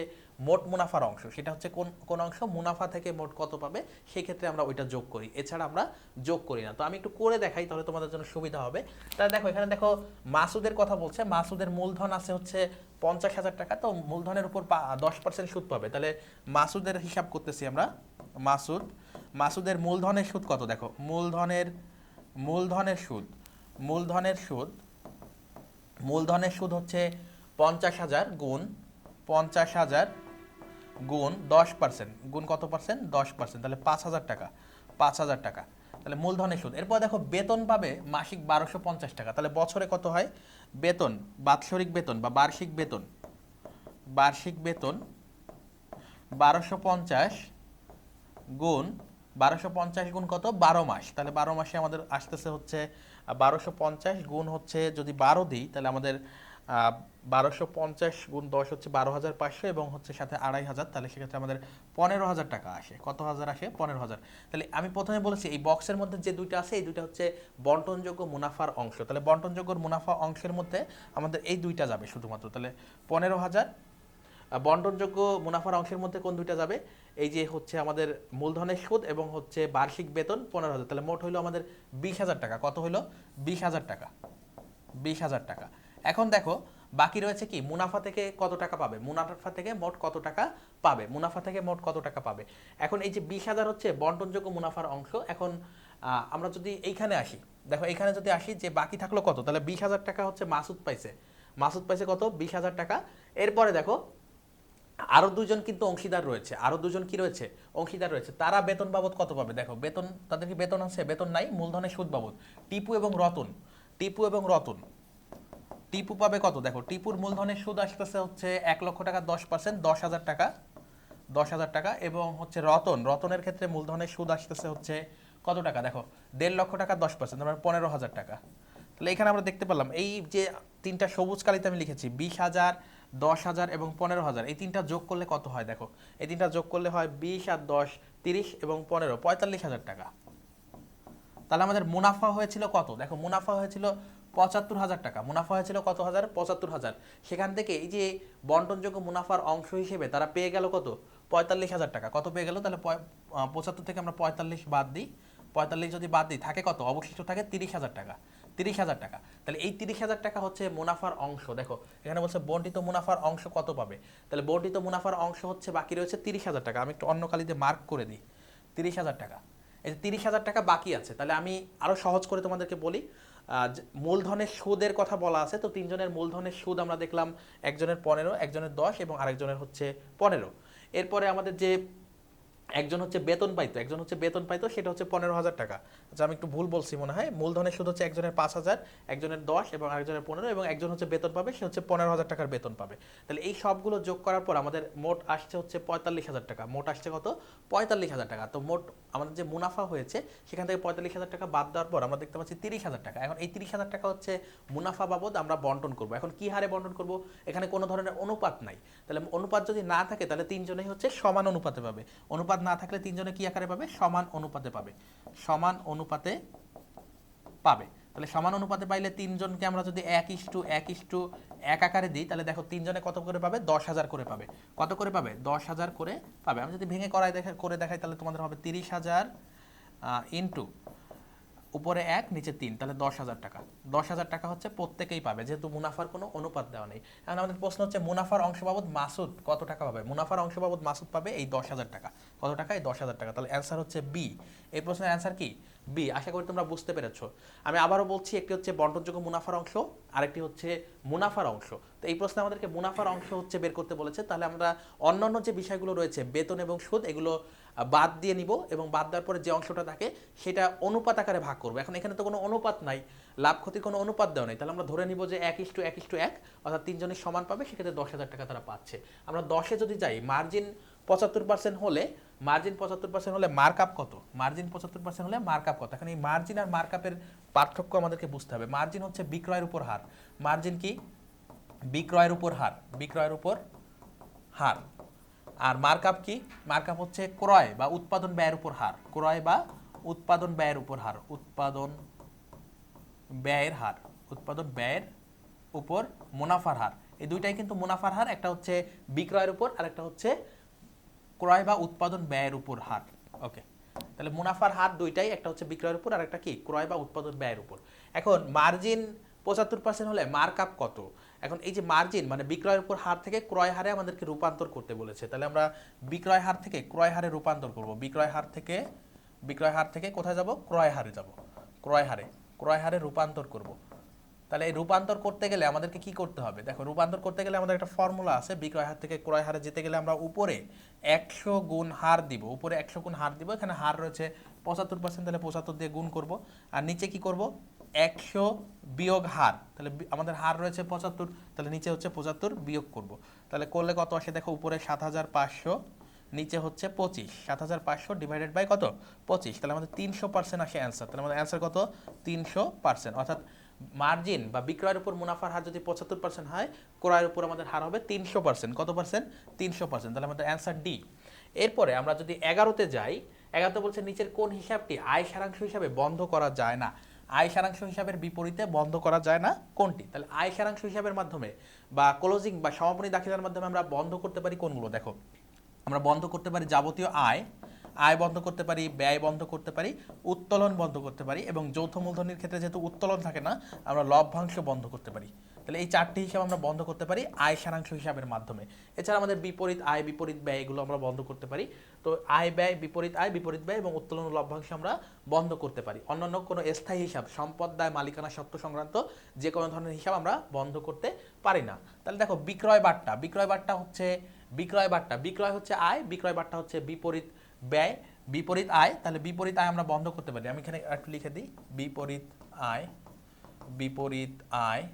মোট মুনাফার অংশ। সেটা হচ্ছে কোন অংশ? মুনাফা থেকে মোট কত পাবে, সেই ক্ষেত্রে আমরা ওইটা যোগ করি, এছাড়া আমরা যোগ করি না। তো আমি একটু করে দেখাই, তাহলে তোমাদের জন্য সুবিধা হবে। তাহলে দেখো এখানে দেখো মাসুদের কথা বলছে, মাসুদের মূলধন আছে হচ্ছে 50,000 টাকা, তো মূলধনের উপর 10% সুদ পাবে। তাহলে মাসুদের হিসাব করতেছি আমরা, মাসুদের মূলধনের সুদ কত? দেখো মূলধনের সুদ, মূলধনের সুদ, মূলধনের সুদ হচ্ছে 50,000 গুণ 50,000 গুণ 10%, গুণ কত পার্সেন্ট? 10%, তাহলে 5,000 টাকা, 5,000 টাকা। তাহলে মূলধনের সুদ। এরপর দেখো বেতন পাবে মাসিক 1250 টাকা, তাহলে বছরে কত হয়? বেতন, বাৎসরিক বেতন বা বার্ষিক বেতন, বার্ষিক বেতন 1250 গুণ 1250 গুণ কত? 12 মাস। তাহলে 12 মাসে আমাদের আসতেছে হচ্ছে 1250 গুণ হচ্ছে যদি 12 দিই, তাহলে আমাদের 1250 গুণ 10 হচ্ছে 12,500 এবং হচ্ছে সাথে 2,500, তাহলে সেক্ষেত্রে আমাদের 15,000 টাকা আসে। কত হাজার আসে? 15,000। তাহলে আমি প্রথমে বলেছি এই বক্সের মধ্যে যে দুইটা আছে এই দুইটা হচ্ছে বন্টনযোগ্য মুনাফার অংশ। তাহলে বন্টনযোগ্য মুনাফা অংশের মধ্যে আমাদের এই দুইটা যাবে শুধুমাত্র। তাহলে 15,000 বন্টনযোগ্য মুনাফার অংশের মধ্যে কোন দুইটা যাবে? এই যে হচ্ছে আমাদের মূলধনের সুদ এবং হচ্ছে বার্ষিক বেতন 15,000। তাহলে মোট হইলো আমাদের 20,000 টাকা। কত হইলো? 20,000 টাকা, 20,000 টাকা। এখন দেখো বাকি রয়েছে কি? মুনাফা থেকে কত টাকা পাবে, মুনাফা থেকে মোট কত টাকা পাবে, মুনাফা থেকে মোট কত টাকা পাবে। এখন এই যে 20,000 হচ্ছে বন্টনযোগ্য মুনাফার অংশ। এখন আমরা যদি এইখানে আসি, দেখো এইখানে যদি আসি যে বাকি থাকলো কত, তাহলে 20,000 টাকা হচ্ছে মাসুদ পাইছে, মাসুদ পাইছে কত 20,000 টাকা। এরপরে দেখো আরো দুজন কিন্তু অংশীদার রয়েছে, আরো দুজন কি রয়েছে অংশীদার রয়েছে, তারা বেতন বাবদ কত পাবে দেখো, বেতন তাদের কি বেতন আছে, বেতন নাই, মূলধনের সুদ বাবদ টিপু এবং রতন, টিপু এবং রতন, টিপু পাবে কত দেখো, টিপুর মূলধনের সুদ আসতেছে হচ্ছে 1,00,000 টাকা 10%, 10,000 টাকা, 10,000 টাকা। এবং হচ্ছে রতন, রতনের ক্ষেত্রে মূলধনের সুদ আসতেছে হচ্ছে কত টাকা দেখো, 1,50,000 টাকা 10%, মানে 15,000 টাকা। তাহলে এখানে আমরা দেখতে পেলাম এই যে তিনটা সবুজ কালিতে আমি লিখেছি 20,000, 10,000 এবং 15,000, এই তিনটা যোগ করলে কত হয় দেখো, এই তিনটা যোগ করলে হয় 20 আর 10 30 এবং 15 45,000 টাকা। তাহলে আমাদের মুনাফা হয়েছিল কত দেখো, মুনাফা হয়েছিল 75,000 টাকা, মুনাফা হয়েছিল কত হাজার, 75,000। সেখান থেকে এই যে বন্টনযোগ্য মুনাফার অংশ হিসেবে তারা পেয়ে গেল কত, 45,000 টাকা। কত পেয়ে গেল তাহলে 75 থেকে আমরা 45 বাদ দিই, 45 যদি বাদ দিই থাকে কত, অবশিষ্ট থাকে 30,000 টাকা, 30,000 টাকা। তাহলে এই 30,000 টাকা হচ্ছে মুনাফার অংশ। দেখো এখানে বলছে বন্টিত মুনাফার অংশ কত পাবে, তাহলে বন্টিত মুনাফার অংশ হচ্ছে বাকি রয়েছে 30,000 টাকা। আমি একটু অন্য কালিতে মার্ক করে দিই 30,000 টাকা, এই 30,000 টাকা বাকি আছে। তাহলে আমি আরো সহজ করে তোমাদেরকে বলি, মূলধনের সুদের কথা বলা আছে, তো তিনজনের মূলধনের সুদ আমরা দেখলাম, একজনের 15, একজনের 10 এবং আরেকজনের হচ্ছে 15। এরপরে আমাদের যে একজন হচ্ছে বেতন পাইতো, একজন হচ্ছে বেতন পাইতো, সেটা হচ্ছে 15,000 টাকা। আচ্ছা আমি একটু ভুল বলছি মনে হয়, মূলধনের সুদ হচ্ছে একজনের 5,000, একজনের 10 এবং আরেকজনের 15, এবং একজন হচ্ছে বেতন পাবে, সে হচ্ছে 15,000 টাকার বেতন পাবে। তাহলে এই সবগুলো যোগ করার পর আমাদের মোট আসছে হচ্ছে 45,000 টাকা, মোট আসছে কত 45,000 টাকা। তো মোট আমাদের যে মুনাফা হয়েছে সেখান থেকে 45,000 টাকা বাদ দেওয়ার পর আমরা দেখতে পাচ্ছি 30,000 টাকা। এখন এই 30,000 টাকা হচ্ছে মুনাফা বাবদ আমরা বন্টন করব। এখন কি হারে বন্টন করব, এখানে কোনো ধরনের অনুপাত নাই। তাহলে অনুপাত যদি না থাকে তাহলে তিনজনেই হচ্ছে সমান অনুপাতে পাবে, অনুপাত না থাকলে তিনজনে কি আকারে পাবে, সমান অনুপাতে পাবে, সমান অনুপাতে পাবে। তাহলে সমান অনুপাতে পাইলে তিনজনকে আমরা যদি 1:1:1 আকারে দিই, তাহলে দেখো তিনজনে কত করে পাবে, 10,000 করে পাবে। কত করে পাবে, 10,000 করে পাবে। আমি যদি ভেঙে করে দেখাই তাহলে তোমাদের হবে 30,000 ইন্টু উপরে 1 নিচে 3, তাহলে 10,000 টাকা। 10,000 টাকা হচ্ছে প্রত্যেকেই পাবে, যেহেতু মুনাফার কোনো অনুপাত দেওয়া নেই। এখন আমাদের প্রশ্ন হচ্ছে মুনাফার অংশ বাবদ মাসুদ কত টাকা পাবে, মুনাফার অংশ বাবদ মাসুদ পাবে এই 10,000 টাকা। কত টাকা, এই 10,000 টাকা। তাহলে অ্যান্সার হচ্ছে বি, এই প্রশ্নের অ্যান্সার কি বি। আশা করি তোমরা বুঝতে পেরেছো। আমি আবারও বলছি, একটি হচ্ছে বন্টনযোগ্য মুনাফার অংশ, আরেকটি হচ্ছে মুনাফার অংশ। তো এই প্রশ্নে আমাদেরকে মুনাফার অংশ হচ্ছে বের করতে বলেছে। তাহলে আমরা অন্যান্য যে বিষয়গুলো রয়েছে বেতন এবং সুদ, এগুলো বাদ দিয়ে নিব, এবং বাদ দেওয়ার পরে যে অংশটা থাকে সেটা অনুপাত আকারে ভাগ করবো। এখন এখানে তো কোনো অনুপাত নাই, লাভ ক্ষতির কোনো অনুপাত দেওয়া নেই, তাহলে আমরা ধরে নিব যে 1:1:1, অর্থাৎ তিনজনের সমান পাবে, সেক্ষেত্রে 10,000 টাকা তারা পাচ্ছে। আমরা 10-এ যদি যাই, মার্জিন 75% হলে, মার্জিন 75% হলে মার্কআপ কত, মার্জিন 75% হলে মার্কআপ কত। এখন এই মার্জিন আর মার্কআপের পার্থক্য আমাদেরকে বুঝতে হবে। মার্জিন হচ্ছে বিক্রয়ের উপর হার, মার্জিন কি, বিক্রয়ের উপর হার, বিক্রয়ের উপর হার। আর মার্কআপ কি, মার্কআপ হচ্ছে ক্রয় বা উৎপাদন ব্যয়ের উপর হার, ক্রয় বা উৎপাদন ব্যয়ের উপর হার, উৎপাদন ব্যয়ের হার, উৎপাদন ব্যয়ের উপর মুনাফার হার। এই দুইটাই কিন্তু মুনাফার হার, একটা হচ্ছে বিক্রয়ের উপর আর একটা হচ্ছে ক্রয় বা উৎপাদন ব্যয়ের উপর হার। ওকে, তাহলে মুনাফার হার দুইটাই, একটা হচ্ছে বিক্রয়ের উপর আর একটা কি ক্রয় বা উৎপাদন ব্যয়ের উপর। এখন মার্জিন 75% হলে মার্কআপ কত। এখন এই যে মার্জিন মানে বিক্রয়ের উপর হার থেকে ক্রয় হারে আমাদেরকে রূপান্তর করতে বলেছে, তাহলে আমরা বিক্রয় হার থেকে ক্রয় হারে রূপান্তর করব। বিক্রয় হার থেকে কোথায় যাব, ক্রয় হারে যাব, ক্রয় হারে রূপান্তর করব। তাহলে এই রূপান্তর করতে গেলে আমাদেরকে কি করতে হবে দেখো, রূপান্তর করতে গেলে আমাদের একটা ফর্মুলা আছে, বিক্রয় হার থেকে ক্রয় হারে যেতে গেলে আমরা উপরে 100 গুণ হার দিব, উপরে 100 গুণ হার দিব। এখানে হার রয়েছে 75%, তাহলে 75 দিয়ে গুণ করব। আর নিচে কি করব, 100 বিয়োগ হার, তাহলে আমাদের হার রয়েছে 75, তাহলে নিচে হচ্ছে 75 বিয়োগ করব। তাহলে করলে কত আসে দেখো, উপরে 7,500, নিচে হচ্ছে 25, 7,500 ডিভাইডেড বাই কত 25, তাহলে আমাদের 300% আসে অ্যান্সার। তাহলে আমাদের অ্যান্সার কত, 300%। অর্থাৎ মার্জিন বা বিক্রয়ের উপর মুনাফার হার যদি 75% হয়, ক্রয়ের উপর আমাদের হার হবে 300%। কত পার্সেন্ট, 300%। তাহলে আমাদের অ্যান্সার ডি। এরপরে আমরা যদি 11-তে যাই, 11-তে বলছে নিচের কোন হিসাবটি আয় সারাংশ হিসাবে বন্ধ করা যায় না, আয় সারাংশ হিসাবের বিপরীতে বন্ধ করা যায় না কোনটি। তাহলে আয় সারাংশ হিসাবের মাধ্যমে বা ক্লোজিং বা সমাপনী দাখিলার মাধ্যমে আমরা বন্ধ করতে পারি কোনগুলো দেখো, আমরা বন্ধ করতে পারি যাবতীয় আয়, আয় বন্ধ করতে পারি, ব্যয় বন্ধ করতে পারি, উত্তোলন বন্ধ করতে পারি, এবং যৌথ মূলধনের ক্ষেত্রে যেহেতু উত্তোলন থাকে না, আমরা লভ্যাংশ বন্ধ করতে পারি। তাহলে এই 4টি হিসাব আমরা বন্ধ করতে পারি আয় সারাংশ হিসাবের মাধ্যমে। এছাড়া আমাদের বিপরীত আয় বিপরীত ব্যয় এগুলো আমরা বন্ধ করতে পারি। তো আয় ব্যয় বিপরীত ব্যয় এবং উত্তোলন ও লভ্যাংশ আমরা বন্ধ করতে পারি। অন্যান্য কোনো স্থায়ী হিসাব সম্পদ দায় মালিকানা সত্ত্ব সংক্রান্ত যে কোনো ধরনের হিসাব আমরা বন্ধ করতে পারি না। তাহলে দেখো বিক্রয় বাট্টা হচ্ছে বিক্রয় হচ্ছে আয়, বিক্রয় বাট্টা হচ্ছে বিপরীত ব্যয় বিপরীত আয়। তাহলে বিপরীত আয় আমরা বন্ধ করতে পারি। আমি এখানে একটু লিখে দিই বিপরীত আয়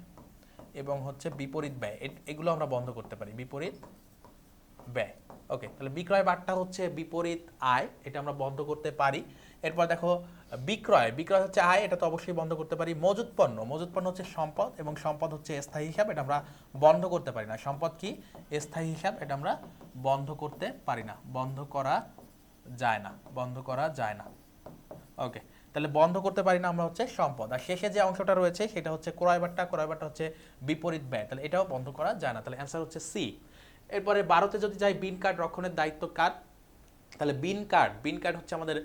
এবং হচ্ছে বিপরীত ব্যয়, এগুলো আমরা বন্ধ করতে পারি বিপরীত ব্যয়। ওকে, তাহলে বিক্রয় বাট্টা হচ্ছে বিপরীত আয়, এটা আমরা বন্ধ করতে পারি। এরপর দেখো বিক্রয় হচ্ছে আয়, এটা তো অবশ্যই বন্ধ করতে পারি। মজুত পণ্য হচ্ছে সম্পদ এবং সম্পদ হচ্ছে স্থায়ী হিসাব, এটা আমরা বন্ধ করতে পারি না। সম্পদ কি স্থায়ী হিসাব, এটা আমরা বন্ধ করতে পারি না, বন্ধ করা যায় না। ওকে, তাহলে বন্ধ করতে পারি না আমরা হচ্ছে সম্পদ। আর শেষে যে অংশটা রয়েছে সেটা হচ্ছে ক্রয় বাট্টা হচ্ছে বিপরীত ব্যয়, তাহলে এটাও বন্ধ করা যায় না। তাহলে অ্যান্সার হচ্ছে সি। এরপরে 12তে যদি যাই বিন কার্ড রক্ষণের দায়িত্ব কার, তাহলে বিন কার্ড হচ্ছে আমাদের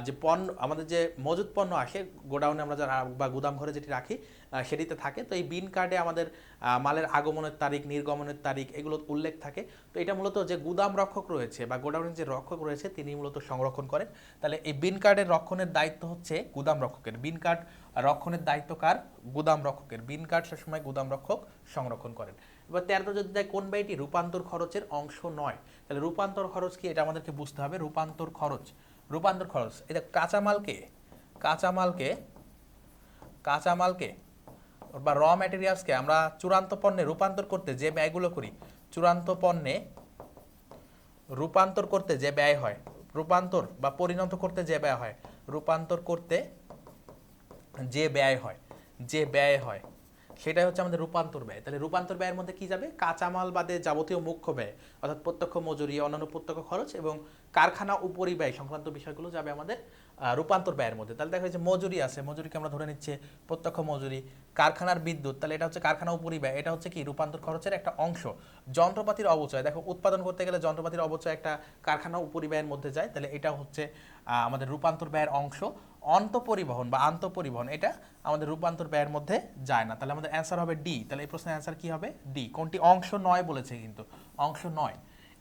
যে পণ্য, আমাদের যে মজুত পণ্য আসে গোডাউনে আমরা যারা বা গুদাম ঘরে যেটি রাখি সেটিতে থাকে। তো এই বিন কার্ডে আমাদের মালের আগমনের তারিখ নির্গমনের তারিখ এগুলো উল্লেখ থাকে। তো এটা মূলত যে গুদাম রক্ষক রয়েছে বা গোডাউনের যে রক্ষক রয়েছে তিনি মূলত সংরক্ষণ করেন। তাহলে এই বিন কার্ডের রক্ষণের দায়িত্ব হচ্ছে গুদাম রক্ষকের। বিন কার্ড রক্ষণের দায়িত্ব কার? গুদাম রক্ষকের। বিন কার্ড সবসময় গুদাম রক্ষক সংরক্ষণ করেন। এবার 13টা যদি দেয় কোন ব্যয়টি রূপান্তর খরচের অংশ নয়, তাহলে রূপান্তর খরচ কি এটা আমাদেরকে বুঝতে হবে। রূপান্তর খরচ এটা কাঁচামালকে বা র ম্যাটেরিয়ালসকে আমরা চূড়ান্ত পণ্যে রূপান্তর করতে যে ব্যয়গুলো করি, চূড়ান্ত পণ্যে রূপান্তর করতে যে ব্যয় হয়, রূপান্তর বা পরিণত করতে যে ব্যয় হয়, রূপান্তর করতে যে ব্যয় হয় সেটাই হচ্ছে আমাদের রূপান্তর ব্যয়। তাহলে রূপান্তর ব্যয়ের মধ্যে কি যাবে? কাঁচামাল বাদে যাবতীয় মুখ্য ব্যয় অর্থাৎ প্রত্যক্ষ মজুরি, অন্যান্য প্রত্যক্ষ খরচ এবং কারখানা উপরিব্যয় সংক্রান্ত বিষয়গুলো যাবে আমাদের রূপান্তর ব্যয়ের মধ্যে। তাহলে দেখা যাচ্ছে মজুরি আছে, মজুরিকে আমরা ধরে নিচ্ছি প্রত্যক্ষ মজুরি। কারখানার বিদ্যুৎ, তাহলে এটা হচ্ছে কারখানা উপরিব্যয়, এটা হচ্ছে কি রূপান্তর খরচের একটা অংশ। যন্ত্রপাতির অবচয়, দেখো উৎপাদন করতে গেলে যন্ত্রপাতির অবচয় একটা কারখানা উপরিব্যয়ের মধ্যে যায়, তাহলে এটা হচ্ছে আমাদের রূপান্তর ব্যয়ের অংশ। অন্তঃপরিবহন বা আন্তঃপরিবহন এটা আমাদের রূপান্তর ব্যয়ের মধ্যে যায় না। তাহলে আমাদের অ্যান্সার হবে ডি। তাহলে এই প্রশ্নের অ্যান্সার কি হবে? ডি। কোনটি? অংশ নয় বলেছে, কিন্তু অংশ নয়।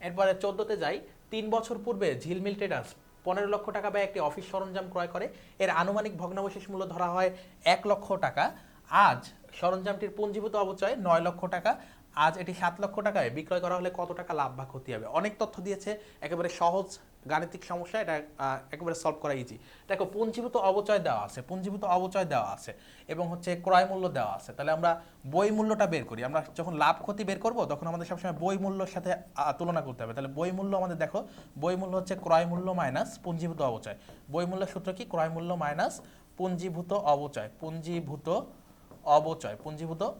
এরপরে 14তে যাই। 3 বছর পূর্বে ঝিলমিল ট্রেডার্স 15 লক্ষ টাকা ব্যয়ে একটি অফিস সরঞ্জাম ক্রয় করে। এর আনুমানিক ভগ্নাবশেষ মূল্য ধরা হয় 1 লক্ষ টাকা। আজ সরঞ্জামটির পুঞ্জীভূত অবচয় 9 লক্ষ টাকা। আজ এটি 7 লক্ষ টাকায় বিক্রয় করা হলে কত টাকা লাভ বা ক্ষতি হবে? অনেক তথ্য দিয়েছে, একেবারে সহজ গাণিতিক সমস্যা, এটা একেবারে সলভ করা ইজি। দেখো পুঞ্জীভূত অবচয় দেওয়া আছে এবং হচ্ছে ক্রয় মূল্য দেওয়া আছে। তাহলে আমরা বই মূল্যটা বের করি। আমরা যখন লাভ ক্ষতি বের করব তখন আমাদের সবসময় বই মূল্যর সাথে তুলনা করতে হবে। তাহলে বই মূল্য আমাদের দেখো, বই মূল্য হচ্ছে ক্রয় মূল্য মাইনাস পুঞ্জীভূত অবচয়। বই মূল্যের সূত্র কি? ক্রয় মূল্য মাইনাস পুঞ্জীভূত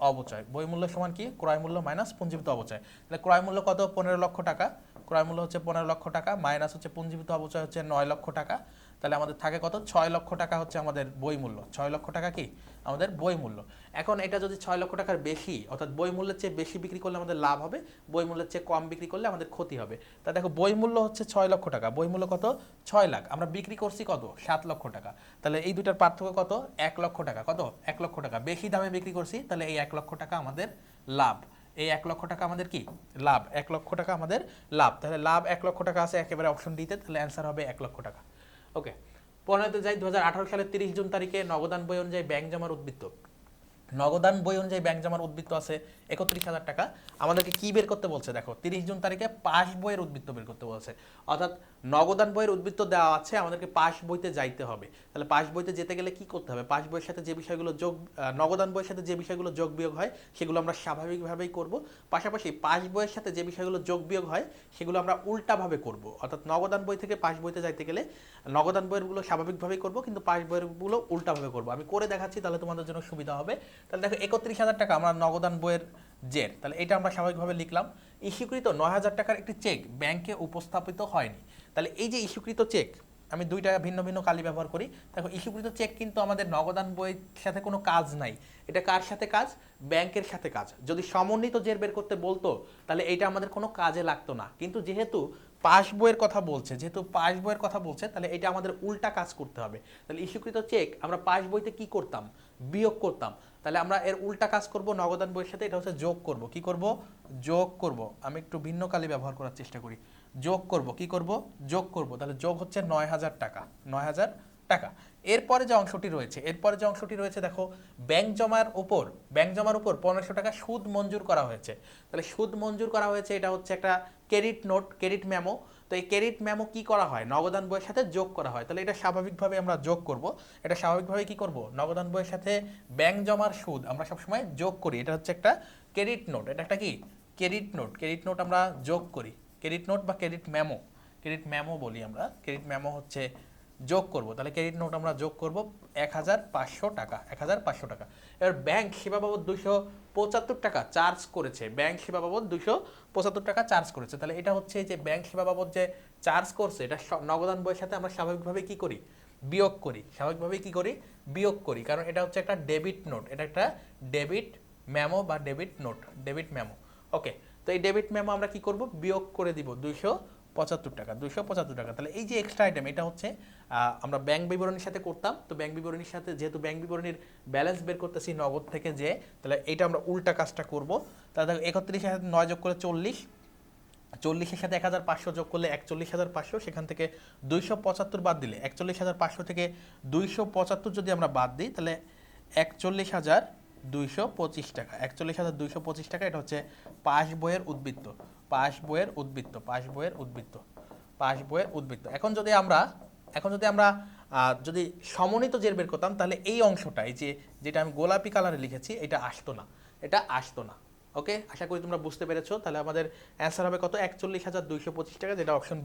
অবচয়। বই মূল্য সমান কি? ক্রয় মূল্য মাইনাস পুঞ্জীভূত অবচয়। তাহলে ক্রয় মূল্য কত? 15 লক্ষ টাকা। ক্রয় মূল্য হচ্ছে 15 লক্ষ টাকা মাইনাস হচ্ছে পুঞ্জীভূত অবচয় হচ্ছে 9 লক্ষ টাকা। তাহলে আমাদের থাকে কত? 6 লক্ষ টাকা হচ্ছে আমাদের বই মূল্য। 6 লক্ষ টাকা কি আমাদের বই মূল্য। এখন এটা যদি 6 লক্ষ টাকার বেশি অর্থাৎ বই মূল্যের চেয়ে বেশি বিক্রি করলে আমাদের লাভ হবে, বই মূল্যের চেয়ে কম বিক্রি করলে আমাদের ক্ষতি হবে। তা দেখো বই মূল্য হচ্ছে 6 লক্ষ টাকা, বই মূল্য কত? 6 লাখ। আমরা বিক্রি করছি কত? 7 লক্ষ টাকা। তাহলে এই দুটার পার্থক্য কত? 1 লক্ষ টাকা। কত? 1 লক্ষ টাকা বেশি দামে বিক্রি করছি, তাহলে এই 1 লক্ষ টাকা আমাদের লাভ। এই 1 লক্ষ টাকা আমাদের কি? লাভ। 1 লক্ষ টাকা আমাদের লাভ। তাহলে লাভ 1 লক্ষ টাকা আছে একেবারে অপশন ডিতে, তাহলে অ্যান্সার হবে 1 লক্ষ টাকা। ওকে, 15তে যাই। 2018 সালের 30 জুন তারিখে নগদান বই অনুযায়ী ব্যাংক জমার উদ্বৃত্ত ব্যাংক জমার উদ্বৃত্ত আছে 31,000 টাকা। আমাদেরকে কি বের করতে বলছে? দেখো 30 জুন তারিখে পাস বইয়ের উদ্বৃত্ত বের করতে বলছে, অর্থাৎ নগদান বইয়ের উদ্বৃত্ত দেওয়া আছে, আমাদেরকে পাস বইতে যাইতে হবে। তাহলে পাস বইতে যেতে গেলে কি করতে হবে? পাস বইয়ের সাথে যে বিষয়গুলো নগদান বইয়ের সাথে যে বিষয়গুলো যোগ বিয়োগ হয় সেগুলো আমরা স্বাভাবিকভাবেই করব। পাশাপাশি পাস বইয়ের সাথে যে বিষয়গুলো যোগ বিয়োগ হয় সেগুলো আমরা উল্টাভাবে করব। অর্থাৎ নগদান বই থেকে পাস বইতে যাইতে গেলে নগদান বইয়েরগুলো স্বাভাবিকভাবেই করব, কিন্তু পাস বইয়েরগুলো উল্টাভাবে করব। আমি করে দেখাচ্ছি, তাহলে তোমাদের জন্য সুবিধা হবে। তাহলে দেখো 31,000 টাকা আমরা নগদান বইয়ের জের, তাহলে এটা আমরা স্বাভাবিকভাবে লিখলাম। ইস্যুকৃত 9,000 টাকার একটি চেক ব্যাংকে উপস্থাপিত হয়নি। তাহলে এই যে ইস্যুকৃত চেক, আমি দুইটা ভিন্ন ভিন্ন কালি ব্যবহার করি। দেখো ইস্যুকৃত চেক কিন্তু আমাদের নগদান বইয়ের সাথে কোনো কাজ নাই, এটা কার সাথে কাজ? ব্যাংকের সাথে কাজ। যদি সমন্বিত জের বের করতে বলতো তাহলে এটা আমাদের কোনো কাজে লাগতো না, কিন্তু যেহেতু পাস বইয়ের কথা বলছে, তাহলে এটা আমাদের উল্টা কাজ করতে হবে। তাহলে ইস্যুকৃত চেক আমরা পাস বইতে কি করতাম? বিয়োগ করতাম। তাহলে আমরা এর উল্টা কাজ করব নগদান বইয়ের সাথে, এটা হচ্ছে যোগ করব। কি করব? যোগ করব। আমি একটু ভিন্ন কালি ব্যবহার করার চেষ্টা করি। যোগ করব। কি করব? যোগ করব। তাহলে যোগ হচ্ছে ৯,০০০ টাকা, ৯,০০০ টাকা। এরপরে যে অংশটি রয়েছে দেখো, ব্যাংক জমার উপর ১৫০০ টাকা সুদ মঞ্জুর করা হয়েছে। তাহলে সুদ মঞ্জুর করা হয়েছে, এটা হচ্ছে একটা ক্রেডিট নোট, ক্রেডিট মেমো। তো এই ক্রেডিট মেমো কি করা হয়? নগদান বইয়ের সাথে যোগ করা হয়। তাহলে এটা স্বাভাবিকভাবে আমরা যোগ করব। এটা স্বাভাবিকভাবে কি করব? নগদান বইয়ের সাথে ব্যাংক জমার সুদ আমরা সবসময় যোগ করি। এটা হচ্ছে একটা ক্রেডিট নোট, এটা একটা কি? ক্রেডিট নোট আমরা যোগ করি। ক্রেডিট নোট বা ক্রেডিট মেমো বলি আমরা। ক্রেডিট মেমো হচ্ছে যোগ করব। তাহলে ক্রেডিট নোট আমরা যোগ করব ১৫০০ টাকা, ১৫০০ টাকা। এবার ব্যাংক সেবা বাবদ ২৭৫ টাকা চার্জ করেছে, ব্যাংক সেবা বাবদ ২৭৫ টাকা চার্জ করেছে। তাহলে এটা হচ্ছে যে ব্যাংক সেবা বাবদ যে চার্জ করছে, এটা নগদান বইয়ের সাথে আমরা স্বাভাবিকভাবে কি করি? বিয়োগ করি। স্বাভাবিকভাবে কি করি? বিয়োগ করি, কারণ এটা হচ্ছে একটা ডেবিট নোট, এটা একটা ডেবিট মেমো বা ডেবিট নোট, ডেবিট মেমো। ওকে, তো এই ডেবিট মেমো আমরা কি করব? বিয়োগ করে দিব ২৭৫ টাকা, ২৭৫ টাকা। তাহলে এই যে এক্সট্রা আইটেম, এটা হচ্ছে আমরা ব্যাংক বিবরণীর সাথে করতাম। তো ব্যাংক বিবরণীর সাথে, যেহেতু ব্যাংক বিবরণীর ব্যালেন্স বের করতেছি নগদ থেকে, যে তাহলে এটা আমরা উল্টা কাজটা করব। তাহলে ৩১-এর সাথে ৯ যোগ করে ৪০, ৪০-এর সাথে ১৫০০ যোগ করলে ৪১৫০০, সেখান থেকে ২৭৫ বাদ দিলে ৪১৫০০ থেকে ২৭৫ যদি আমরা বাদ দিই তাহলে ৪১২২৫ টাকা, ৪১২২৫ টাকা। এটা হচ্ছে পাস বইয়ের উদ্বৃত্ত, পাস বইয়ের উদ্বৃত্ত। এখন যদি আমরা যদি সমন্বিত জের বের করতাম, তাহলে এই অংশটা, এই যে যেটা আমি গোলাপি কালারে লিখেছি, এটা আসতো না। ওকে, আশা করি তোমরা বুঝতে পেরেছো। তাহলে আমাদের অ্যান্সার হবে কত? ৪১২২৫ টাকা, যেটা অপশন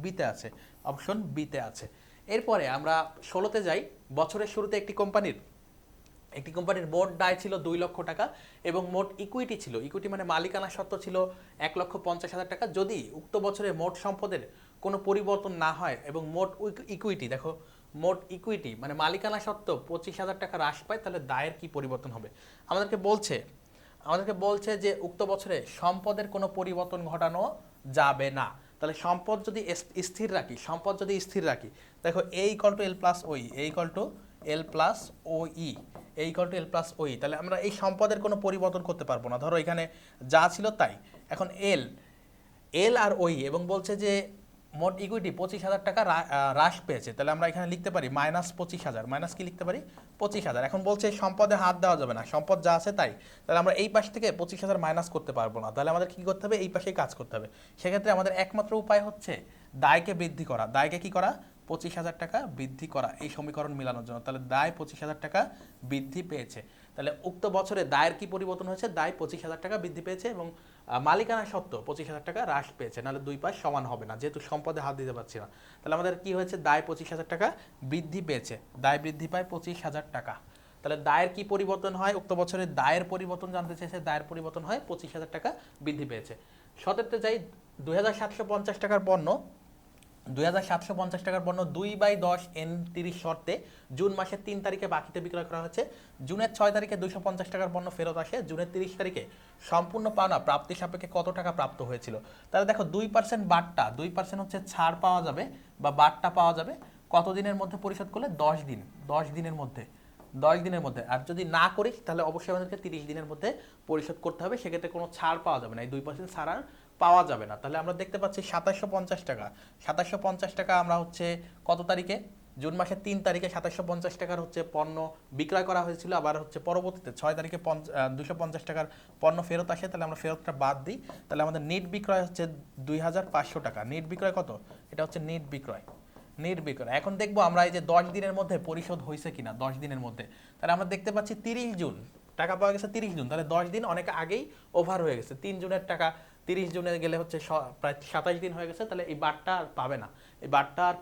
বিতে আছে। এরপরে আমরা ১৬তে যাই। বছরের শুরুতে একটি কোম্পানির মোট দায় ছিল ২ লক্ষ টাকা এবং মোট ইকুইটি ছিল, ইকুইটি মানে মালিকানা সত্ত্ব ছিল ১,৫০,০০০ টাকা। যদি উক্ত বছরে মোট সম্পদের কোনো পরিবর্তন না হয় এবং মোট ইকুইটি, দেখো মোট ইকুইটি মানে মালিকানা সত্ত্ব ২৫,০০০ টাকা হ্রাস পায়, তাহলে দায়ের কি পরিবর্তন হবে? আমাদেরকে বলছে যে উক্ত বছরে সম্পদের কোনো পরিবর্তন ঘটানো যাবে না। তাহলে সম্পদ যদি স্থির রাখি, দেখো এ ইকুয়াল টু এল প্লাস ওই, তাহলে আমরা এই সম্পদের কোনো পরিবর্তন করতে পারবো না। ধরো এখানে যা ছিল তাই। এখন এল আর ওই, এবং বলছে যে মোট ইকুইটি ২৫,০০০ টাকা হ্রাস পেয়েছে। তাহলে আমরা এখানে লিখতে পারি -২৫,০০০, মাইনাস কি লিখতে পারি? ২৫,০০০। এখন বলছে সম্পদে হাত দেওয়া যাবে না, সম্পদ যা আছে তাই। তাহলে আমরা এই পাশ থেকে ২৫,০০০ মাইনাস করতে পারবো না। তাহলে আমাদের কি করতে হবে? এই পাশেই কাজ করতে হবে। সেক্ষেত্রে আমাদের একমাত্র উপায় হচ্ছে দায়কে বৃদ্ধি করা। দায়কে কি করা? ২৫,০০০ টাকা বৃদ্ধি করা, এই সমীকরণ মিলানোর জন্য। তাহলে দায় ২৫,০০০ টাকা বৃদ্ধি পেয়েছে। তাহলে উক্ত বছরে দায়ের কি পরিবর্তন হয়েছে? দায় ২৫,০০০ টাকা বৃদ্ধি পেয়েছে এবং মালিকানা সত্ত্ব ২৫,০০০ টাকা হ্রাস পেয়েছে। নাহলে দুই পাশ সমান হবে না, যেহেতু সম্পদে হাত দিতে পারছি না। তাহলে আমাদের কি হয়েছে? দায় ২৫,০০০ টাকা বৃদ্ধি পেয়েছে, দায় বৃদ্ধি পায় ২৫,০০০ টাকা। তাহলে দায়ের কি পরিবর্তন হয়? উক্ত বছরের দায়ের পরিবর্তন জানতে চেয়েছে, দায়ের পরিবর্তন হয় ২৫,০০০ টাকা বৃদ্ধি পেয়েছে। ১৭তে যাই। ২,৭৫০ টাকার পণ্য ২/১০ N30 শর্তে জুন মাসের ৩ তারিখে বাকিতে বিক্রয় করা হয়েছে। জুনের ৬ তারিখে ২৫০ টাকার পণ্য ফেরত আসে। জুনের ৩০ তারিখে সম্পূর্ণ পাওনা প্রাপ্তি সাপেক্ষে কত টাকা প্রাপ্ত হয়েছিল? তাহলে দেখো ২% বাট্টা, ২% হচ্ছে ছাড় পাওয়া যাবে বা বাট্টা পাওয়া যাবে কত দিনের মধ্যে পরিশোধ করলে? ১০ দিন, ১০ দিনের মধ্যে, ১০ দিনের মধ্যে। আর যদি না করি তাহলে অবশ্যই আমাদেরকে ৩০ দিনের মধ্যে পরিশোধ করতে হবে। সেক্ষেত্রে কোনো ছাড় পাওয়া যাবে না, এই ২% ছাড় আর পাওয়া যাবে না। তাহলে আমরা দেখতে পাচ্ছি ২৭৫০ টাকা, ২৭৫০ টাকা আমরা হচ্ছে কত তারিখে? জুন মাসের ৩ তারিখে ২৭৫০ টাকার হচ্ছে পণ্য বিক্রয় করা হয়েছিল। আবার হচ্ছে পরবর্তীতে ৬ তারিখে ২৫০ টাকার পণ্য ফেরত আসে। তাহলে আমরা ফেরতটা বাদ দিই। তাহলে আমাদের নেট বিক্রয় হচ্ছে ২৫০০ টাকা। নেট বিক্রয় কত? এটা হচ্ছে নেট বিক্রয়। এখন দেখবো আমরা এই যে ১০ দিনের মধ্যে পরিশোধ হয়েছে কিনা, ১০ দিনের মধ্যে। তাহলে আমরা দেখতে পাচ্ছি ৩০ জুন টাকা পাওয়া গেছে, ৩০ জুন। তাহলে ১০ দিন অনেক আগেই ওভার হয়ে গেছে। ৩ জুনের টাকা ৩০ জুনে গেলে হচ্ছে প্রায় ২৭ দিন হয়ে গেছে। তাহলে এই বারটা আর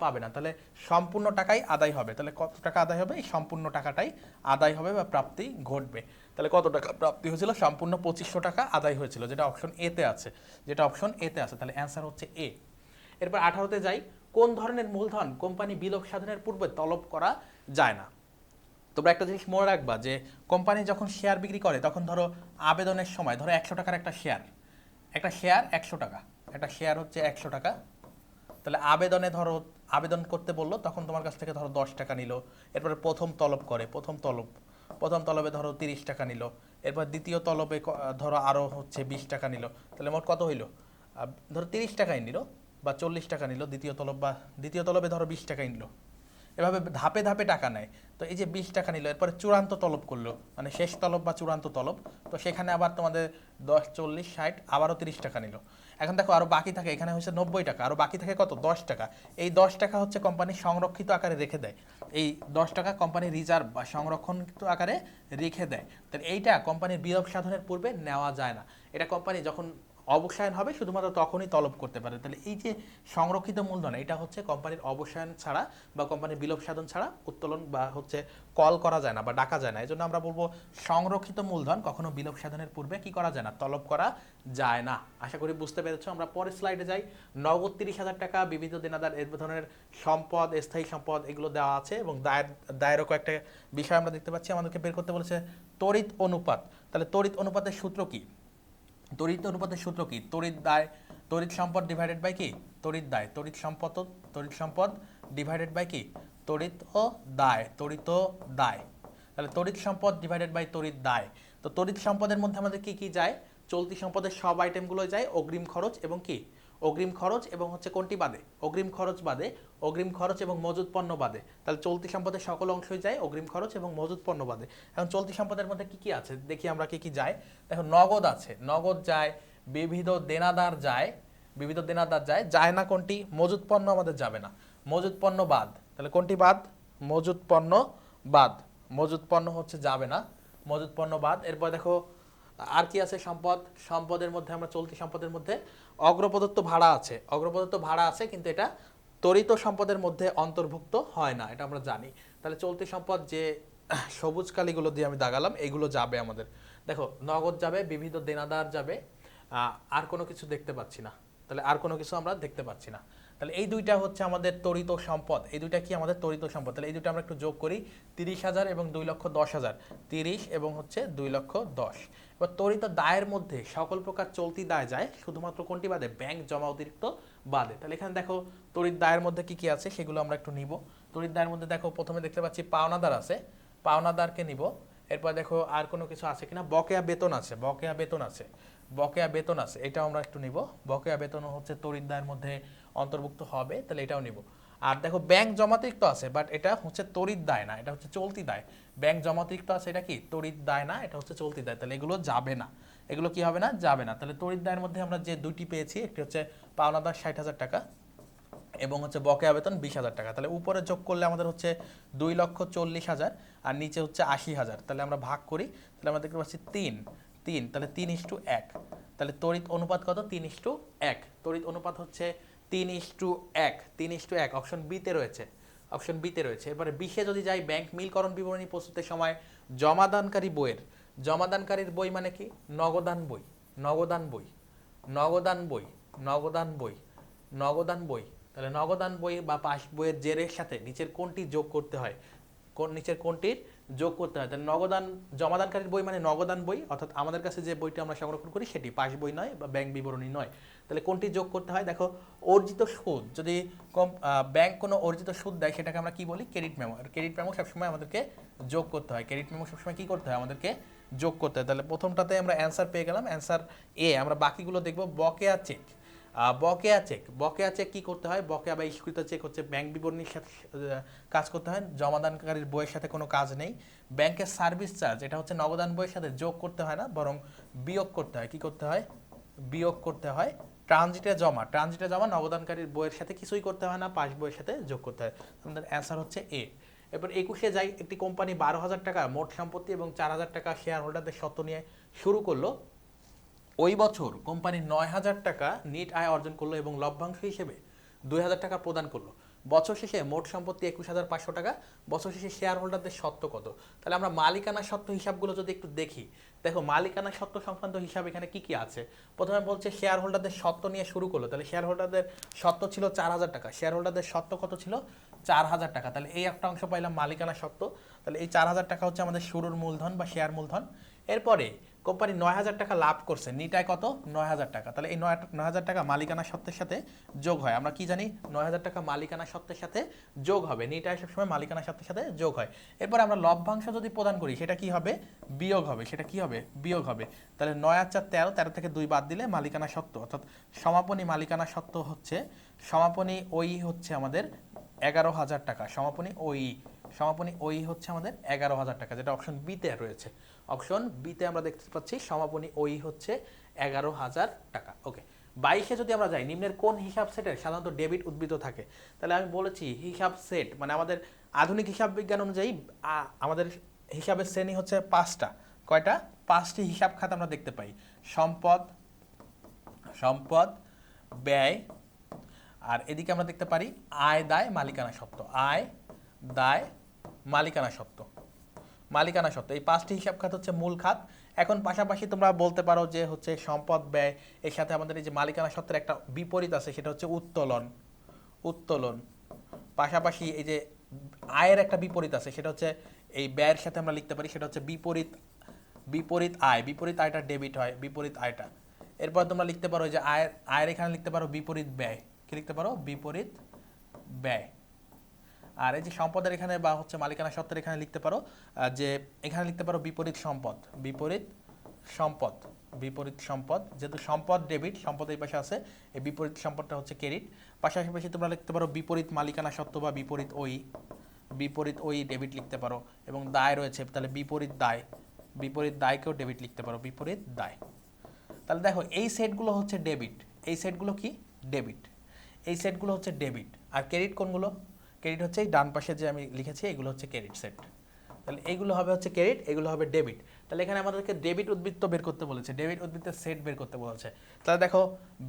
পাবে না, তাহলে সম্পূর্ণ টাকাই আদায় হবে। তাহলে কত টাকা আদায় হবে? এই সম্পূর্ণ টাকাটাই আদায় হবে বা প্রাপ্তি ঘটবে। তাহলে কত টাকা প্রাপ্তি হয়েছিল? সম্পূর্ণ ২৫০০ টাকা আদায় হয়েছিল, যেটা অপশন এতে আছে, তাহলে অ্যান্সার হচ্ছে এ। এরপর ১৮তে যাই। কোন ধরনের মূলধন কোম্পানি বিলোপ সাধনের পূর্বে তলব করা যায় না? তোমরা একটা জিনিস মনে রাখবা যে কোম্পানি যখন শেয়ার বিক্রি করে তখন ধরো আবেদনের সময় ধরো 100 টাকার একটা শেয়ার 100 টাকা, একটা শেয়ার হচ্ছে 100 টাকা। তাহলে আবেদনে ধরো আবেদন করতে বললো, তখন তোমার কাছ থেকে ধরো 10 টাকা নিল। এরপরে প্রথম তলব করে, প্রথম তলবে ধরো 30 টাকা নিল। এরপর দ্বিতীয় তলবে ধরো আরও হচ্ছে 20 টাকা নিল। তাহলে মোট কত হইলো? ধরো 30 টাকাই নিল বা 40 টাকা নিল দ্বিতীয় তলব, বা দ্বিতীয় তলবে ধরো 20 টাকাই নিল। এভাবে ধাপে ধাপে টাকা নেয়। তো এই যে 20 টাকা নিল, এরপরে চূড়ান্ত তলব করলো, মানে শেষ তলব বা চূড়ান্ত তলব। তো সেখানে আবার তোমাদের 10, 40, 60, আবারও 30 টাকা নিল। এখন দেখো আরও বাকি থাকে, এখানে হচ্ছে 90 টাকা, আরও বাকি থাকে কত? 10 টাকা। এই 10 টাকা হচ্ছে কোম্পানি সংরক্ষিত আকারে রেখে দেয়। এই 10 টাকা কোম্পানি রিজার্ভ বা সংরক্ষণিত আকারে রেখে দেয়। তাহলে এইটা কোম্পানির বিলোপ সাধনের পূর্বে নেওয়া যায় না। এটা কোম্পানি যখন অবসায়ন হবে শুধুমাত্র তখনই তলব করতে পারে। তাহলে এই যে সংরক্ষিত মূলধন, এটা হচ্ছে কোম্পানির অবসায়ন ছাড়া বা কোম্পানির বিলোপ সাধন ছাড়া উত্তোলন বা হচ্ছে কল করা যায় না বা ডাকা যায় না। এই জন্য আমরা বলবো সংরক্ষিত মূলধন কখনো বিলোপ সাধনের পূর্বে কি করা যায় না? তলব করা যায় না। আশা করি বুঝতে পেরেছো। আমরা পরের স্লাইডে যাই। নগদ 30,000 টাকা, বিবিধ দেনাদার, এর ধরনের সম্পদ, স্থায়ী সম্পদ, এগুলো দেওয়া আছে এবং দায়েরও কয়েকটা বিষয় আমরা দেখতে পাচ্ছি। আমাদেরকে বের করতে বলেছে তড়িৎ অনুপাত। তাহলে তড়িৎ অনুপাতের সূত্র কি? তড়িৎ অনুপাতের সূত্র কি? তড়িৎ সম্পদ ডিভাইডেড বাই কি? তড়িৎ দায়। তড়িৎ সম্পদ ডিভাইডেড বাই কি? তড়িৎ ও দায়। তাহলে তড়িৎ সম্পদ ডিভাইডেড বাই তড়িৎ দায়। তো তড়িৎ সম্পদের মধ্যে আমাদের কি কি যায়? চলতি সম্পদের সব আইটেমগুলো যায়, অগ্রিম খরচ এবং কি? অগ্রিম খরচ এবং হচ্ছে কোনটি বাদে? অগ্রিম খরচ এবং মজুত পণ্য বাদে। তাহলে চলতি সম্পদের সকল অংশই যায়, অগ্রিম খরচ এবং মজুত পণ্য বাদে। এখন চলতি সম্পদের মধ্যে কি কি আছে দেখি আমরা, কি কি যায়। দেখো নগদ আছে, নগদ যায়, বিবিধ দেনাদার যায়, যায় না কোনটি? মজুত পণ্য আমাদের যাবে না, মজুত পণ্য বাদ। তাহলে কোনটি বাদ? মজুত পণ্য বাদ। মজুত পণ্য হচ্ছে যাবে না, মজুত পণ্য বাদ। এরপর দেখো আর কি আছে? সম্পদের মধ্যে আমরা চলতি সম্পদের মধ্যে অগ্রপ্রদত্ত ভাড়া আছে, কিন্তু এটা তড়িৎ সম্পদের মধ্যে অন্তর্ভুক্ত হয় না, এটা আমরা জানি। তাহলে চলতি সম্পদ যে সবুজ কালিগুলো দিয়ে আমি দাগালাম, এগুলো যাবে আমাদের। দেখো নগদ যাবে, বিবিধ দেনাদার যাবে, আর কোনো কিছু দেখতে পাচ্ছি না। তাহলে আর কোনো কিছু আমরা দেখতে পাচ্ছি না। তাহলে এই দুইটা হচ্ছে আমাদের তড়িৎ সম্পদ। এই দুইটা কি? আমাদের তড়িৎ সম্পদ। তাহলে এই দুইটা আমরা একটু যোগ করি, 30,000 এবং 2,10,000। 30 এবং হচ্ছে 2,10,000। এবার তড়িৎ দায়ের মধ্যে সকল প্রকার চলতি দায় যায়, শুধুমাত্র কোনটি বাদে? ব্যাংক জমা অতিরিক্ত বাদে। তাহলে এখানে দেখো তড়িৎ দায়ের মধ্যে কি কি আছে সেগুলো আমরা একটু নিব। তড়িৎ দায়ের মধ্যে দেখো প্রথমে দেখতে পাচ্ছি পাওনাদার আছে, পাওনাদারকে নিব। এরপর দেখো আর কোনো কিছু আছে কিনা? বকেয়া বেতন আছে, এটাও আমরা একটু নিব। বকেয়া বেতন হচ্ছে তড়িৎ দায়ের মধ্যে অন্তর্ভুক্ত হবে, তাহলে এটাও নিব। আর দেখো ব্যাংক জমাতিরিক্ত আছে, বাট এটা হচ্ছে তড়িৎ দায় না, এটা হচ্ছে চলতি দায়। ব্যাংক জমাতিরিক্ত আছে, এটা কি? তড়িৎ দায় না, এটা হচ্ছে চলতি দায়। তাহলে এগুলো যাবে না, এগুলো কি হবে না? যাবে না। তাহলে তড়িৎ দায়ের মধ্যে আমরা যে দুইটি পেয়েছি, একটি হচ্ছে পাওনাদার 60,000 টাকা এবং হচ্ছে বকেয়া বেতন 20,000 টাকা। তাহলে উপরে যোগ করলে আমাদের হচ্ছে 2,40,000 আর নিচে হচ্ছে 80,000। তাহলে আমরা ভাগ করি, তাহলে আমরা দেখতে পাচ্ছি 3। তাহলে 3:1। তাহলে তড়িৎ অনুপাত কত? 3:1। তড়িৎ অনুপাত হচ্ছে 3:1। অপশন বিতে রয়েছে, এবারে 20-এ যদি যাই, ব্যাংক মিলকরণ বিবরণী প্রস্তুতের সময় জমাদানকারীর বই মানে কি? নগদান বই। তাহলে নগদান বই বা পাস বইয়ের জেরের সাথে নিচের কোনটির যোগ করতে হয়? তাহলে জমাদানকারীর বই মানে নগদান বই, অর্থাৎ আমাদের কাছে যে বইটা আমরা সংরক্ষণ করি সেটি পাস বই নয় বা ব্যাংক বিবরণী নয়। তাহলে কোনটি যোগ করতে হয়? দেখো অর্জিত সুদ, যদি ব্যাংক কোনো অর্জিত সুদ দেয় সেটাকে আমরা কি বলি? Credit memo. আর ক্রেডিট মেমো সবসময় আমাদেরকে যোগ করতে হয়, কি করতে হয়? আমাদেরকে যোগ করতে হয়। তাহলে প্রথমটাতে আমরা অ্যান্সার পেয়ে গেলাম, অ্যান্সার এ। আমরা বাকিগুলো দেখব। বকেয়া চেক কি করতে হয়? বকেয়া বা ইস্যুকৃত চেক হচ্ছে ব্যাংক বিবরণীর সাথে কাজ করতে হয়, জমাদানকারীর বইয়ের সাথে কোনো কাজ নেই। ব্যাংকের সার্ভিস চার্জ, এটা হচ্ছে নগদান বইয়ের সাথে যোগ করতে হয় না, বরং বিয়োগ করতে হয়। কি করতে হয়? বিয়োগ করতে হয়। ট্রানজিটে জমা নগদানকারীর বইয়ের সাথে কিছুই করতে হয় না, পাস বইয়ের সাথে যোগ করতে হয়। আমাদের অ্যান্সার হচ্ছে এ। এরপর 21-এ যাই। একটি কোম্পানি 12,000 টাকা মোট সম্পত্তি এবং 4,000 টাকা শেয়ার হোল্ডারদের স্বত্ব নিয়ে শুরু করলো। ওই বছর কোম্পানি 9,000 টাকা নেট আয় অর্জন করলো এবং লভ্যাংশ হিসেবে 2,000 টাকা প্রদান করলো। বছর শেষে মোট সম্পত্তি 21,500 টাকা, বছর শেষে শেয়ার হোল্ডারদের সত্ত্ব কত। তাহলে আমরা মালিকানা সত্ত্ব হিসাবগুলো যদি একটু দেখি, দেখো মালিকানা সত্ত্ব সংক্রান্ত হিসাব এখানে কি কি আছে। প্রথমে বলছে শেয়ার হোল্ডারদের সত্ত্ব নিয়ে শুরু করলো, তাহলে শেয়ার হোল্ডারদের সত্ত্ব ছিল 4,000 টাকা, শেয়ার হোল্ডারদের সত্ত্ব কত ছিল 4,000 টাকা, তাহলে এই একটা অংশ পাইলাম মালিকানা সত্ত্ব। তাহলে এই 4,000 টাকা হচ্ছে আমাদের শুরুর মূলধন বা শেয়ার মূলধন। এরপরে কোম্পানি 9,000 টাকা লাভ করছে, নিটায় কত 9,000 টাকা, তাহলে এই 9,000 টাকা মালিকানা সত্ত্বের সাথে যোগ হয়। আমরা কি জানি 9,000 টাকা মালিকানা সত্ত্বের সাথে যোগ হবে, নিটায় সবসময় মালিকানা সত্ত্বের সাথে যোগ হয়। এরপরে আমরা লভ্যাংশ যদি প্রদান করি সেটা কি হবে বিয়োগ হবে, সেটা কি হবে বিয়োগ হবে। তাহলে 9 আর 4 13, 13 থেকে 2 বাদ দিলে মালিকানা সত্ত্ব অর্থাৎ সমাপনী মালিকানা সত্ত্ব হচ্ছে সমাপনী ওই হচ্ছে আমাদের 11,000 টাকা, সমাপনী ওই হচ্ছে আমাদের 11,000 টাকা, যেটা অপশন বিতে রয়েছে। অপশন বিতে আমরা দেখতে পাচ্ছি সমাপনী ওই হচ্ছে 11,000 টাকা। ওকে, 22-এ যদি আমরা যাই, নিম্নের কোন হিসাব সেটের সাধারণত ডেবিট উদ্বৃত্ত থাকে। তাহলে আমি বলেছি হিসাব সেট মানে আমাদের আধুনিক হিসাব বিজ্ঞান অনুযায়ী আমাদের হিসাবের শ্রেণী হচ্ছে 5টা। কয়টা? 5টি হিসাব খাত আমরা দেখতে পাই, সম্পদ, ব্যয়, আর এদিকে আমরা দেখতে পারি আয়, দায়, মালিকানা সত্ত্ব, আয়, দায়, মালিকানা সত্ত্ব। এই 5টি হিসাব খাত হচ্ছে মূল খাত। এখন পাশাপাশি তোমরা বলতে পারো যে হচ্ছে সম্পদ ব্যয় এর সাথে আমাদের এই যে মালিকানা সত্ত্বের একটা বিপরীত আছে, সেটা হচ্ছে উত্তোলন। পাশাপাশি এই যে আয়ের একটা বিপরীত আছে, সেটা হচ্ছে এই ব্যয়ের সাথে আমরা লিখতে পারি, সেটা হচ্ছে বিপরীত আয়টা ডেবিট হয়, বিপরীত আয়টা। এরপর তোমরা লিখতে পারো যে আয়ের এখানে লিখতে পারো বিপরীত ব্যয়, কি লিখতে পারো বিপরীত ব্যয়। আর এই যে সম্পদের এখানে বা হচ্ছে মালিকানা সত্ত্বের এখানে লিখতে পারো যে এখানে লিখতে পারো বিপরীত সম্পদ, যেহেতু সম্পদ ডেবিট, সম্পদ এই পাশে আছে, এই বিপরীত সম্পদটা হচ্ছে ক্রেডিট। পাশাপাশি তোমরা লিখতে পারো বিপরীত মালিকানা সত্ত্ব বা বিপরীত ওই ডেবিট লিখতে পারো। এবং দায় রয়েছে, তাহলে বিপরীত দায়কেও ডেবিট লিখতে পারো, বিপরীত দায়। তাহলে দেখো এই সেটগুলো হচ্ছে ডেবিট, এই সেটগুলো কি ডেবিট, এই সেটগুলো হচ্ছে ডেবিট। আর ক্রেডিট কোনগুলো? ক্রেডিট হচ্ছে এই ডান পাশে যে আমি লিখেছি এগুলো হচ্ছে ক্রেডিট সেট। তাহলে এইগুলো হবে হচ্ছে ক্রেডিট, এগুলো হবে ডেবিট। তাহলে এখানে আমাদেরকে ডেবিট উদ্বৃত্ত বের করতে বলেছে, ডেবিট উদ্বৃত্তের সেট বের করতে বলেছে। তাহলে দেখো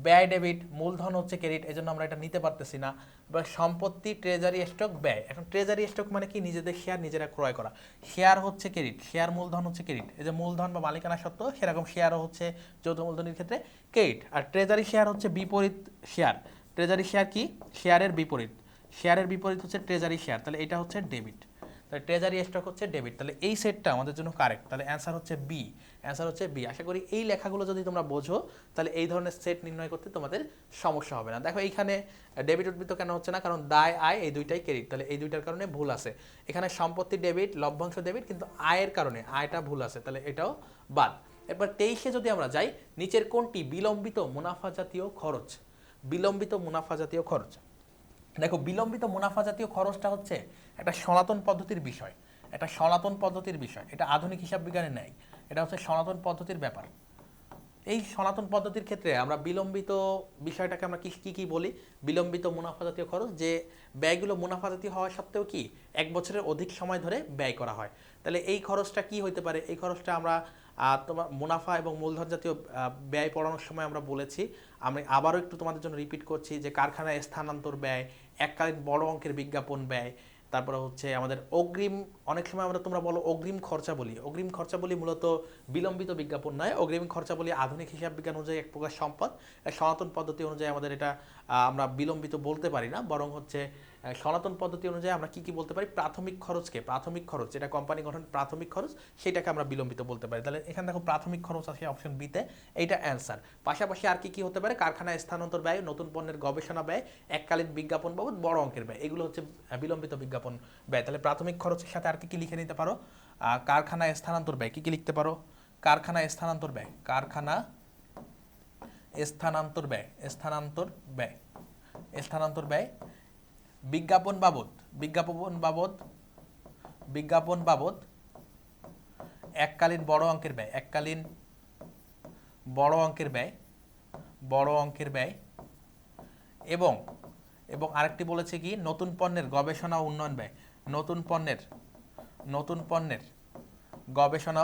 ব্যয় ডেবিট, মূলধন হচ্ছে ক্রেডিট, এজন্য আমরা এটা নিতে পারতেছি না। এবার সম্পত্তি, ট্রেজারি স্টক, ব্যয়। এখন ট্রেজারি স্টক মানে কি? নিজেদের শেয়ার নিজেরা ক্রয় করা। শেয়ার হচ্ছে ক্রেডিট, শেয়ার মূলধন হচ্ছে ক্রেডিট। এই যে মূলধন বা মালিকানা সত্ত্ব, সেরকম শেয়ারও হচ্ছে যৌথ মূলধনের ক্ষেত্রে ক্রেডিট। আর ট্রেজারি শেয়ার হচ্ছে বিপরীত শেয়ার। ট্রেজারি শেয়ার কি? শেয়ারের বিপরীত হচ্ছে ট্রেজারি শেয়ার, তাহলে এটা হচ্ছে ডেবিট। তাহলে ট্রেজারি স্টক হচ্ছে ডেবিট। তাহলে এই সেটটা আমাদের জন্য কারেক্ট, তাহলে অ্যান্সার হচ্ছে বি। আশা করি এই লেখাগুলো যদি তোমরা বোঝো তাহলে এই ধরনের সেট নির্ণয় করতে তোমাদের সমস্যা হবে না। দেখো এইখানে ডেবিট উদ্বৃত্ত কেন হচ্ছে না? কারণ দায় আয় এই দুইটাই ক্রেডিট, তাহলে এই দুইটার কারণে ভুল আছে। এখানে সম্পত্তি ডেবিট, লভ্যাংশ ডেবিট, কিন্তু আয়ের কারণে আয়টা ভুল আছে, তাহলে এটাও বাদ। এরপর 23-এ যদি আমরা যাই, নিচের কোনটি বিলম্বিত মুনাফা জাতীয় খরচ? দেখো বিলম্বিত মুনাফা জাতীয় খরচটা হচ্ছে একটা সনাতন পদ্ধতির বিষয়, এটা আধুনিক হিসাব বিজ্ঞানে নেই, এটা হচ্ছে সনাতন পদ্ধতির ব্যাপার। এই সনাতন পদ্ধতির ক্ষেত্রে আমরা বিলম্বিত বিষয়টাকে আমরা কি বলি? বিলম্বিত মুনাফা জাতীয় খরচ, যে ব্যয়গুলো মুনাফা জাতীয় হওয়া সত্ত্বেও কি 1 বছরের অধিক সময় ধরে ব্যয় করা হয়। তাহলে এই খরচটা কি হইতে পারে? এই খরচটা আমরা তোমার মুনাফা এবং মূলধন জাতীয় ব্যয় পড়ানোর সময় আমরা বলেছি। আমি আবারও একটু তোমাদের জন্য রিপিট করছি যে কারখানায় স্থানান্তর ব্যয়, এককালীন বড় অঙ্কের বিজ্ঞাপন ব্যয়, তারপরে হচ্ছে আমাদের অগ্রিম, অনেক সময় আমরা তোমরা বলো অগ্রিম খরচা বলি, মূলত বিলম্বিত বিজ্ঞাপন নয়। অগ্রিম খরচা বলি আধুনিক হিসাব বিজ্ঞান অনুযায়ী এক প্রকার সম্পদ। সনাতন পদ্ধতি অনুযায়ী আমাদের এটা আমরা বিলম্বিত বলতে পারি না, বরং হচ্ছে সনাতন পদ্ধতি অনুযায়ী আমরা কি বলতে পারি? প্রাথমিক খরচ, যেটা কোম্পানি গঠন প্রাথমিক খরচ, সেটাকে আমরা বিলম্বিত বলতে পারি। তাহলে এখানে দেখো প্রাথমিক খরচ আছে অপশন বিতে, এইটা অ্যান্সার। পাশাপাশি আর কি হতে পারে? কারখানায় স্থানান্তর ব্যয়, নতুন পণ্যের গবেষণা ব্যয়, এককালীন বিজ্ঞাপন বাবদ বড় অঙ্কের ব্যয়, এগুলো হচ্ছে বিলম্বিত বিজ্ঞাপন ব্যয়। তাহলে প্রাথমিক খরচের সাথে আর কি লিখে নিতে পারো? কারখানায় স্থানান্তর ব্যয়, কি লিখতে পারো? কারখানা স্থানান্তর ব্যয়, বিজ্ঞাপন বাবদ এককালীন বড় অঙ্কের ব্যয়, এবং আরেকটি বলেছে কি? নতুন পণ্যের গবেষণা ও উন্নয়ন ব্যয়, নতুন পণ্যের গবেষণা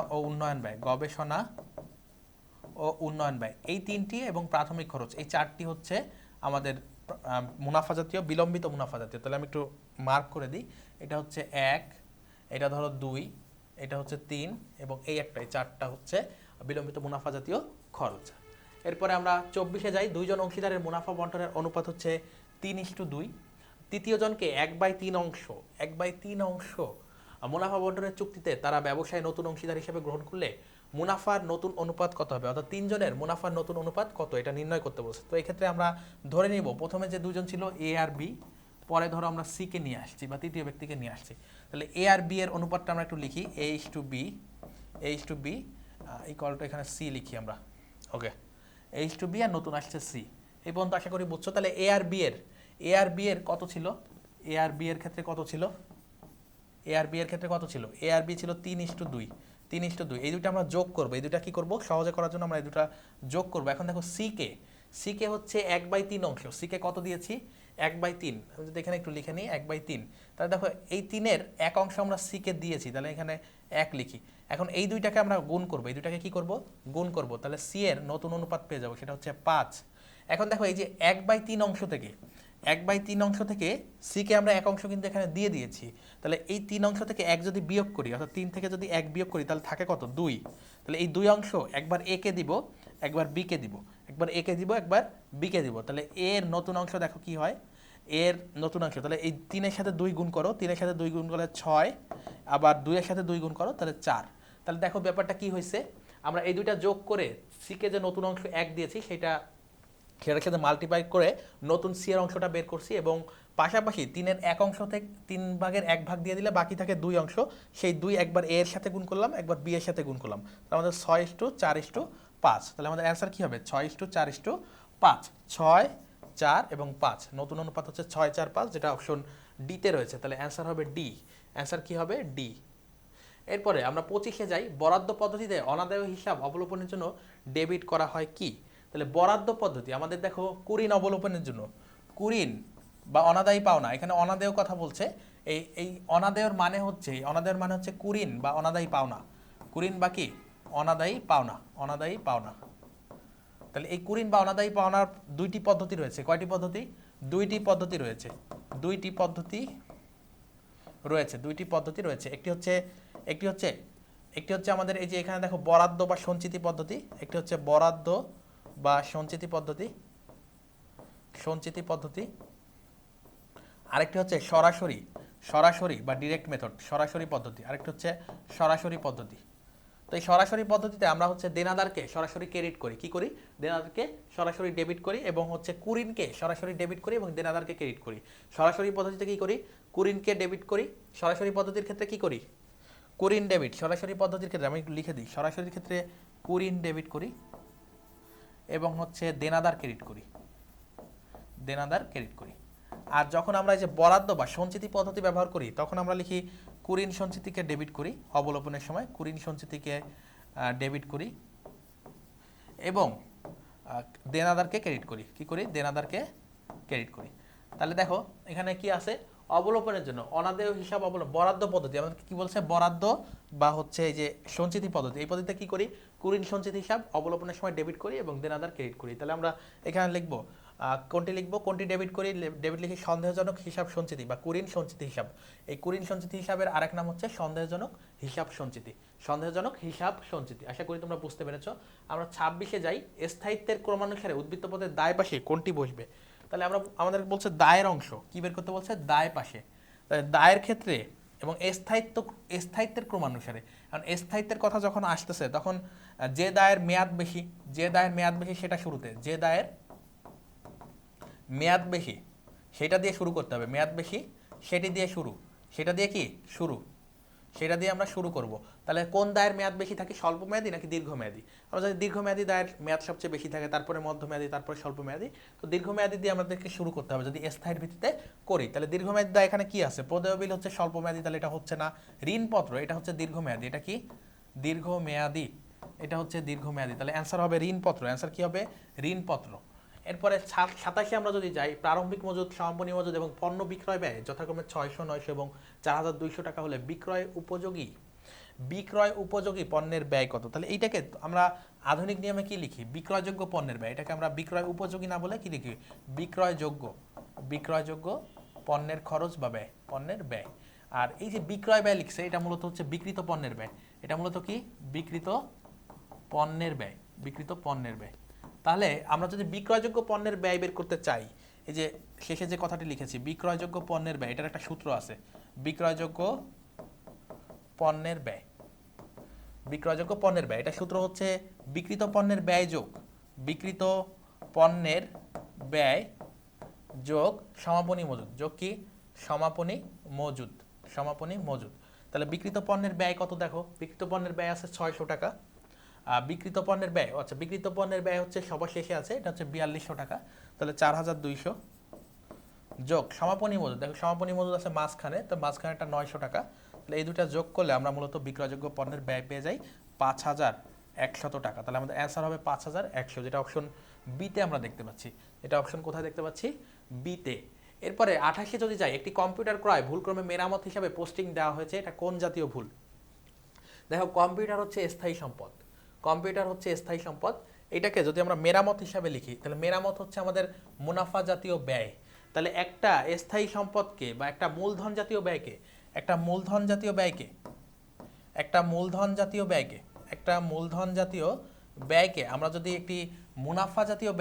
ও উন্নয়ন ব্যয়, এই 3টি এবং প্রাথমিক খরচ, এই 4টি হচ্ছে আমাদের মুনাফা জাতীয়, বিলম্বিত মুনাফা জাতীয়। তাহলে আমি একটু মার্ক করে দিই, এটা হচ্ছে 1, এটা ধরো 2, এটা হচ্ছে 3 এবং এই একটাই 4টা হচ্ছে বিলম্বিত মুনাফা জাতীয় খরচ। এরপরে আমরা 24-এ যাই। দুইজন অংশীদারের মুনাফা বন্টনের অনুপাত হচ্ছে 3:2। তৃতীয় জনকে 1/3 অংশ, 1/3 অংশ মুনাফা বন্টনের চুক্তিতে তারা ব্যবসায় নতুন অংশীদার হিসেবে গ্রহণ করলে মুনাফার নতুন অনুপাত কত হবে, অর্থাৎ 3 জনের মুনাফার নতুন অনুপাত কত, এটা নির্ণয় করতে বলছে। তো এই ক্ষেত্রে আমরা ধরে নিব প্রথমে যে দুজন ছিল এ আর বি, পরে ধরো আমরা সি কে নিয়ে আসছি বা তৃতীয় ব্যক্তিকে নিয়ে আসছি। তাহলে এ আর বি এর অনুপাতটা আমরা একটু লিখি, A:B ইকুয়াল টু এখানে সি লিখি আমরা। ওকে, A:B আর নতুন আসছে সি। এই পর্যন্ত আশা করি বুঝছো। তাহলে এ আর বি এর কত ছিল, এ আর বি এর ক্ষেত্রে কত ছিল, এ আর বি এর ক্ষেত্রে কত ছিল, এ আর বি ছিল 3:2। এই দুটো আমরা যোগ করবো, এই দুটা কি করব, সহজে করার জন্য আমরা এই দুটা যোগ করবো। এখন দেখো সি কে হচ্ছে 1/3 অংশ, সি কে কত দিয়েছি, 1/3। আমি যদি এখানে একটু লিখে নিই 1/3, তাহলে দেখো এই 3-এর 1 অংশ আমরা সি কে দিয়েছি, তাহলে এখানে 1 লিখি। এখন এই দুইটাকে আমরা গুণ করবো, এই দুইটাকে কি করব, গুণ করব। তাহলে সি এর নতুন অনুপাত পেয়ে যাবো, সেটা হচ্ছে 5। এখন দেখো এই যে 1/3 অংশ থেকে, 1/3 অংশ থেকে সি কে আমরা 1 অংশ কিন্তু এখানে দিয়ে দিয়েছি। তাহলে এই 3 অংশ থেকে 1 যদি বিয়োগ করি, অর্থাৎ 3 থেকে যদি 1 বিয়োগ করি, তাহলে থাকে কত, 2। তাহলে এই 2 অংশ একবার এ কে দিব, একবার বি কে দিব, একবার এ কে দিব, একবার বি কে দিব। তাহলে এর নতুন অংশ দেখো কি হয়, এর নতুন অংশ, তাহলে এই 3-এর সাথে 2 গুণ করো, 3-এর সাথে 2 গুণ করলে 6, আবার 2-এর সাথে 2 গুণ করো, তাহলে 4। তাহলে দেখো ব্যাপারটা কি হয়েছে, আমরা এই দুইটা যোগ করে সি কে যে নতুন অংশ 1 দিয়েছি সেটার সাথে মাল্টিপ্লাই করে নতুন সি এর অংশটা বের করছি, এবং পাশাপাশি 3-এর 1 অংশ থেকে 3 ভাগের 1 ভাগ দিয়ে দিলে বাকি থাকে 2 অংশ, সেই 2 একবার এ এর সাথে গুণ করলাম, একবার বি এর সাথে গুণ করলাম। তাহলে আমাদের 6:4:5। তাহলে আমাদের অ্যান্সার কি হবে, 6:4:5, 6, 4 এবং 5। নতুন অনুপাত হচ্ছে 6, 4, 5, যেটা অপশন ডিতে রয়েছে। তাহলে অ্যান্সার হবে ডি, অ্যান্সার কি হবে, ডি। এরপরে আমরা 25-এ যাই। বরাদ্দ পদ্ধতিতে অনাদায় হিসাব অবলোপনের জন্য ডেবিট করা হয় কি। তাহলে বরাদ্দ পদ্ধতি আমাদের দেখো কুরিন অবলোপনের জন্য, কুরিন বা অনাদায়ী পাওনা, এখানে অনাদেয় কথা বলছে। এই অনাদেয়র মানে হচ্ছে কুরিন বা অনাদায়ী পাওনা, কুরিন বা কি অনাদায়ী পাওনা, অনাদায়ী পাওনা। তাহলে এই কুরিন বা অনাদায়ী পাওনার দুইটি পদ্ধতি রয়েছে। কয়টি পদ্ধতি, দুইটি পদ্ধতি রয়েছে, দুইটি পদ্ধতি রয়েছে। একটি হচ্ছে আমাদের এই যে এখানে দেখো বরাদ্দ বা সঞ্চিতি পদ্ধতি, একটি হচ্ছে বরাদ্দ বা সঞ্চিতি পদ্ধতি, আরেকটি হচ্ছে সরাসরি বা ডিরেক্ট মেথড, সরাসরি পদ্ধতি, আরেকটি হচ্ছে সরাসরি পদ্ধতি। তো এই সরাসরি পদ্ধতিতে আমরা হচ্ছে দেনাদারকে সরাসরি ক্রেডিট করি, কি করি, দেনাদারকে সরাসরি ডেবিট করি, এবং হচ্ছে কুরিনকে সরাসরি ডেবিট করি এবং দেনাদারকে ক্রেডিট করি। সরাসরি পদ্ধতিতে কি করি, কুরিনকে ডেবিট করি, সরাসরি পদ্ধতির ক্ষেত্রে কি করি, কুরিন ডেবিট। সরাসরি পদ্ধতির ক্ষেত্রে আমি লিখে দিই, সরাসরির ক্ষেত্রে কুরিন ডেবিট করি এবং হচ্ছে দেনাদার ক্রেডিট করি। আর যখন আমরা এই যে বরাদ্দ বা সঞ্চিতি পদ্ধতি ব্যবহার করি, তখন আমরা লিখি কুরিন সঞ্চিতিকে ডেবিট করি, অবলোপনের সময় কুরিন সঞ্চিতিকে ডেবিট করি এবং দেনাদারকে ক্রেডিট করি, কি করি, দেনাদারকে ক্রেডিট করি। তাহলে দেখো এখানে কি আছে, অবলোপনের জন্য অনাদেয় হিসাব বরাদ্দ পদ্ধতি, আমাদের কি বলছে, বরাদ্দ বা হচ্ছে এই যে সঞ্চিতি পদ্ধতি, এই পদ্ধতিতে কি করি, কুরিন সঞ্চিতি হিসাব অবলোপনের সময় ডেবিট করি এবং দেনাদার ক্রেডিট করি। তাহলে আমরা এখানে লিখবো কোনটি ডেবিট করি, ডেবিট লিখি সন্দেহজনক হিসাব সঞ্চিতি বা কুরিন সঞ্চিতি হিসাব। এই কুরিন সঞ্চিতি হিসাবের আরেক নাম হচ্ছে সন্দেহজনক হিসাব সঞ্চিতি। আশা করি তোমরা বুঝতে পেরেছো। আমরা 26-এ যাই। স্থায়িত্বের ক্রমানুসারে উদ্বৃত্ত পদের দায় পাশে কোনটি বসবে। তাহলে আমাদের বলছে দায়ের অংশ কি বের করতে বলছে, দায় পাশে। তাহলে দায়ের ক্ষেত্রে এবং স্থায়িত্বের ক্রমানুসারে, কারণ স্থায়িত্বের কথা যখন আসতেছে তখন যে দায়ের মেয়াদ বেশি সেটা শুরুতে, যে দায়ের মেয়াদ বেশি সেটা দিয়ে শুরু করতে হবে, মেয়াদ বেশি সেটা দিয়ে আমরা শুরু করব। তাহলে কোন দায়ের মেয়াদ বেশি থাকে, স্বল্প মেয়াদী নাকি দীর্ঘমেয়াদী। আমরা যদি দীর্ঘমেয়াদী দায়ের মেয়াদ সবচেয়ে বেশি থাকে, তারপরে মধ্যমেয়াদী, তারপরে স্বল্পমেয়াদী, তো দীর্ঘমেয়াদী দিয়ে আমাদেরকে শুরু করতে হবে যদি স্থায়ীর ভিত্তিতে করি। তাহলে দীর্ঘমেয়াদী দায় এখানে কি আছে, প্রদেয় বিল হচ্ছে স্বল্পমেয়াদী, তাহলে এটা হচ্ছে না। ঋণপত্র এটা হচ্ছে দীর্ঘমেয়াদী, এটা কি দীর্ঘমেয়াদী, এটা হচ্ছে দীর্ঘমেয়াদী। তাহলে অ্যান্সার হবে ঋণপত্র, অ্যান্সার কি হবে, ঋণপত্র। এরপরে 27-এ আমরা যদি যাই, প্রারম্ভিক মজুদ, সমাপনী মজুদ এবং পণ্য বিক্রয় ব্যয় যথাক্রমে 600, 900 এবং 4200 টাকা হলে বিক্রয় উপযোগী বিক্রয় উপযোগী পণ্যের ব্যয় কত, তাহলে এইটাকে আমরা আধুনিক নিয়মে কি লিখি, বিক্রয়যোগ্য পণ্যের ব্যয়। এটাকে আমরা বিক্রয় উপযোগী না বলে কি লিখি, বিক্রয়যোগ্য পণ্যের খরচ বা ব্যয়, পণ্যের ব্যয়। আর এই যে বিক্রয় ব্যয় লিখছে, এটা মূলত হচ্ছে বিক্রিত পণ্যের ব্যয়। এটা মূলত কি, বিক্রিত পণ্যের ব্যয়। তাহলে আমরা যদি বিক্রয়যোগ্য পণ্যের ব্যয় বের করতে চাই, এই যে শেষে যে কথাটি লিখেছি বিক্রয়যোগ্য পণ্যের ব্যয়, এটার একটা সূত্র আছে, বিক্রয়যোগ্য পণ্যের ব্যয়। এটা সূত্র হচ্ছে বিক্রিত পণ্যের ব্যয় যোগ সমাপনী মজুদ, যোগ কি, সমাপনী মজুদ। তাহলে বিক্রিত পণ্যের ব্যয় কত, দেখো বিক্রিত পণ্যের ব্যয় আছে 600 টাকা। বিক্রিত পণ্যের ব্যয় হচ্ছে সবার শেষে আছে, এটা হচ্ছে 4200 টাকা। তাহলে 4200 যোগ সমাপনী মজুদ, দেখো সমাপনী মজুদ আছে মাঝখানে, তো মাঝখানেটা 900 টাকা। তাহলে এই দুটা যোগ করলে আমরা মূলত বিক্রয়যোগ্য পণ্যের ব্যয় পেয়ে যাই 5100 টাকা। তাহলে আমাদের অ্যান্সার হবে 5100, যেটা অপশন বিতে আমরা দেখতে পাচ্ছি। এটা অপশন কোথায় দেখতে পাচ্ছি, বিতে। এরপরে 28 যদি যাই, একটি কম্পিউটার ক্রয় ভুলক্রমে মেরামত হিসাবে পোস্টিং দেওয়া হয়েছে, এটা কোন জাতীয় ভুল। দেখো কম্পিউটার হচ্ছে স্থায়ী সম্পদ। এটাকে যদি আমরা মেরামত হিসাবে লিখি, তাহলে মেরামত হচ্ছে আমাদের মুনাফা জাতীয় ব্যয়। তাহলে একটা স্থায়ী সম্পদকে বা একটা মূলধন জাতীয় ব্যয়কে আমরা যদি একটি মুনাফা জাতীয়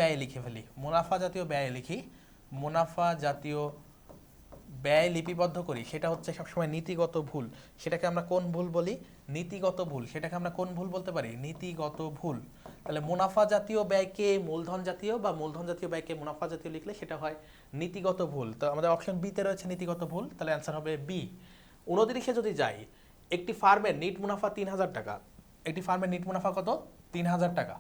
ব্যয় লিপিবদ্ধ করি, সেটা হচ্ছে সবসময় নীতিগত ভুল। সেটাকে আমরা কোন ভুল বলি, নীতিগত ভুল। সেটাকে আমরা কোন ভুল বলতে পারি, নীতিগত ভুল। তাহলে মুনাফা জাতীয় ব্যয়কে মূলধন জাতীয় বা মূলধন জাতীয় ব্যয়কে মুনাফা জাতীয় লিখলে সেটা হয় নীতিগত ভুল। তো আমাদের অপশন বিতে রয়েছে নীতিগত ভুল, তাহলে অ্যান্সার হবে বি। 29 যদি যাই, একটি ফার্মের নিট মুনাফা 3000 টাকা। একটি ফার্মের নিট মুনাফা কত, 3000 টাকা।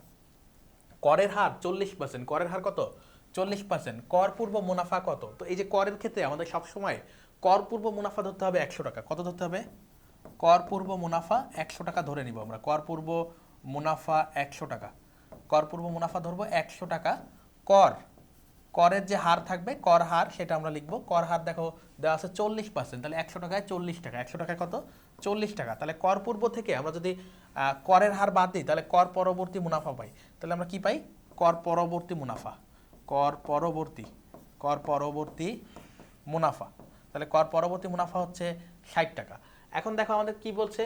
করের হার 40%, করের হার কত, 40%। কর পূর্ব মুনাফা কত, তো এই যে করের ক্ষেত্রে আমাদের সবসময় কর পূর্ব মুনাফা ধরতে হবে 100 টাকা। কত ধরতে হবে, কর পূর্ব মুনাফা 100 টাকা ধরে নিব আমরা। কর পূর্ব মুনাফা 100 টাকা, কর পূর্ব মুনাফা ধরবো 100 টাকা। করের যে হার থাকবে, কর হার, সেটা আমরা লিখবো। কর হার দেখো দেওয়া আছে 40%, তাহলে 100 টাকায় 40 টাকা, 100 টাকায় কত, 40 টাকা। তাহলে কর পূর্ব থেকে আমরা যদি করের হার বাদ দিই, তাহলে কর পরবর্তী মুনাফা পাই। তাহলে আমরা কি পাই, কর পরবর্তী মুনাফা। তাহলে কর পরবর্তী মুনাফা হচ্ছে 60 টাকা। এখন দেখো আমাদের কি বলছে,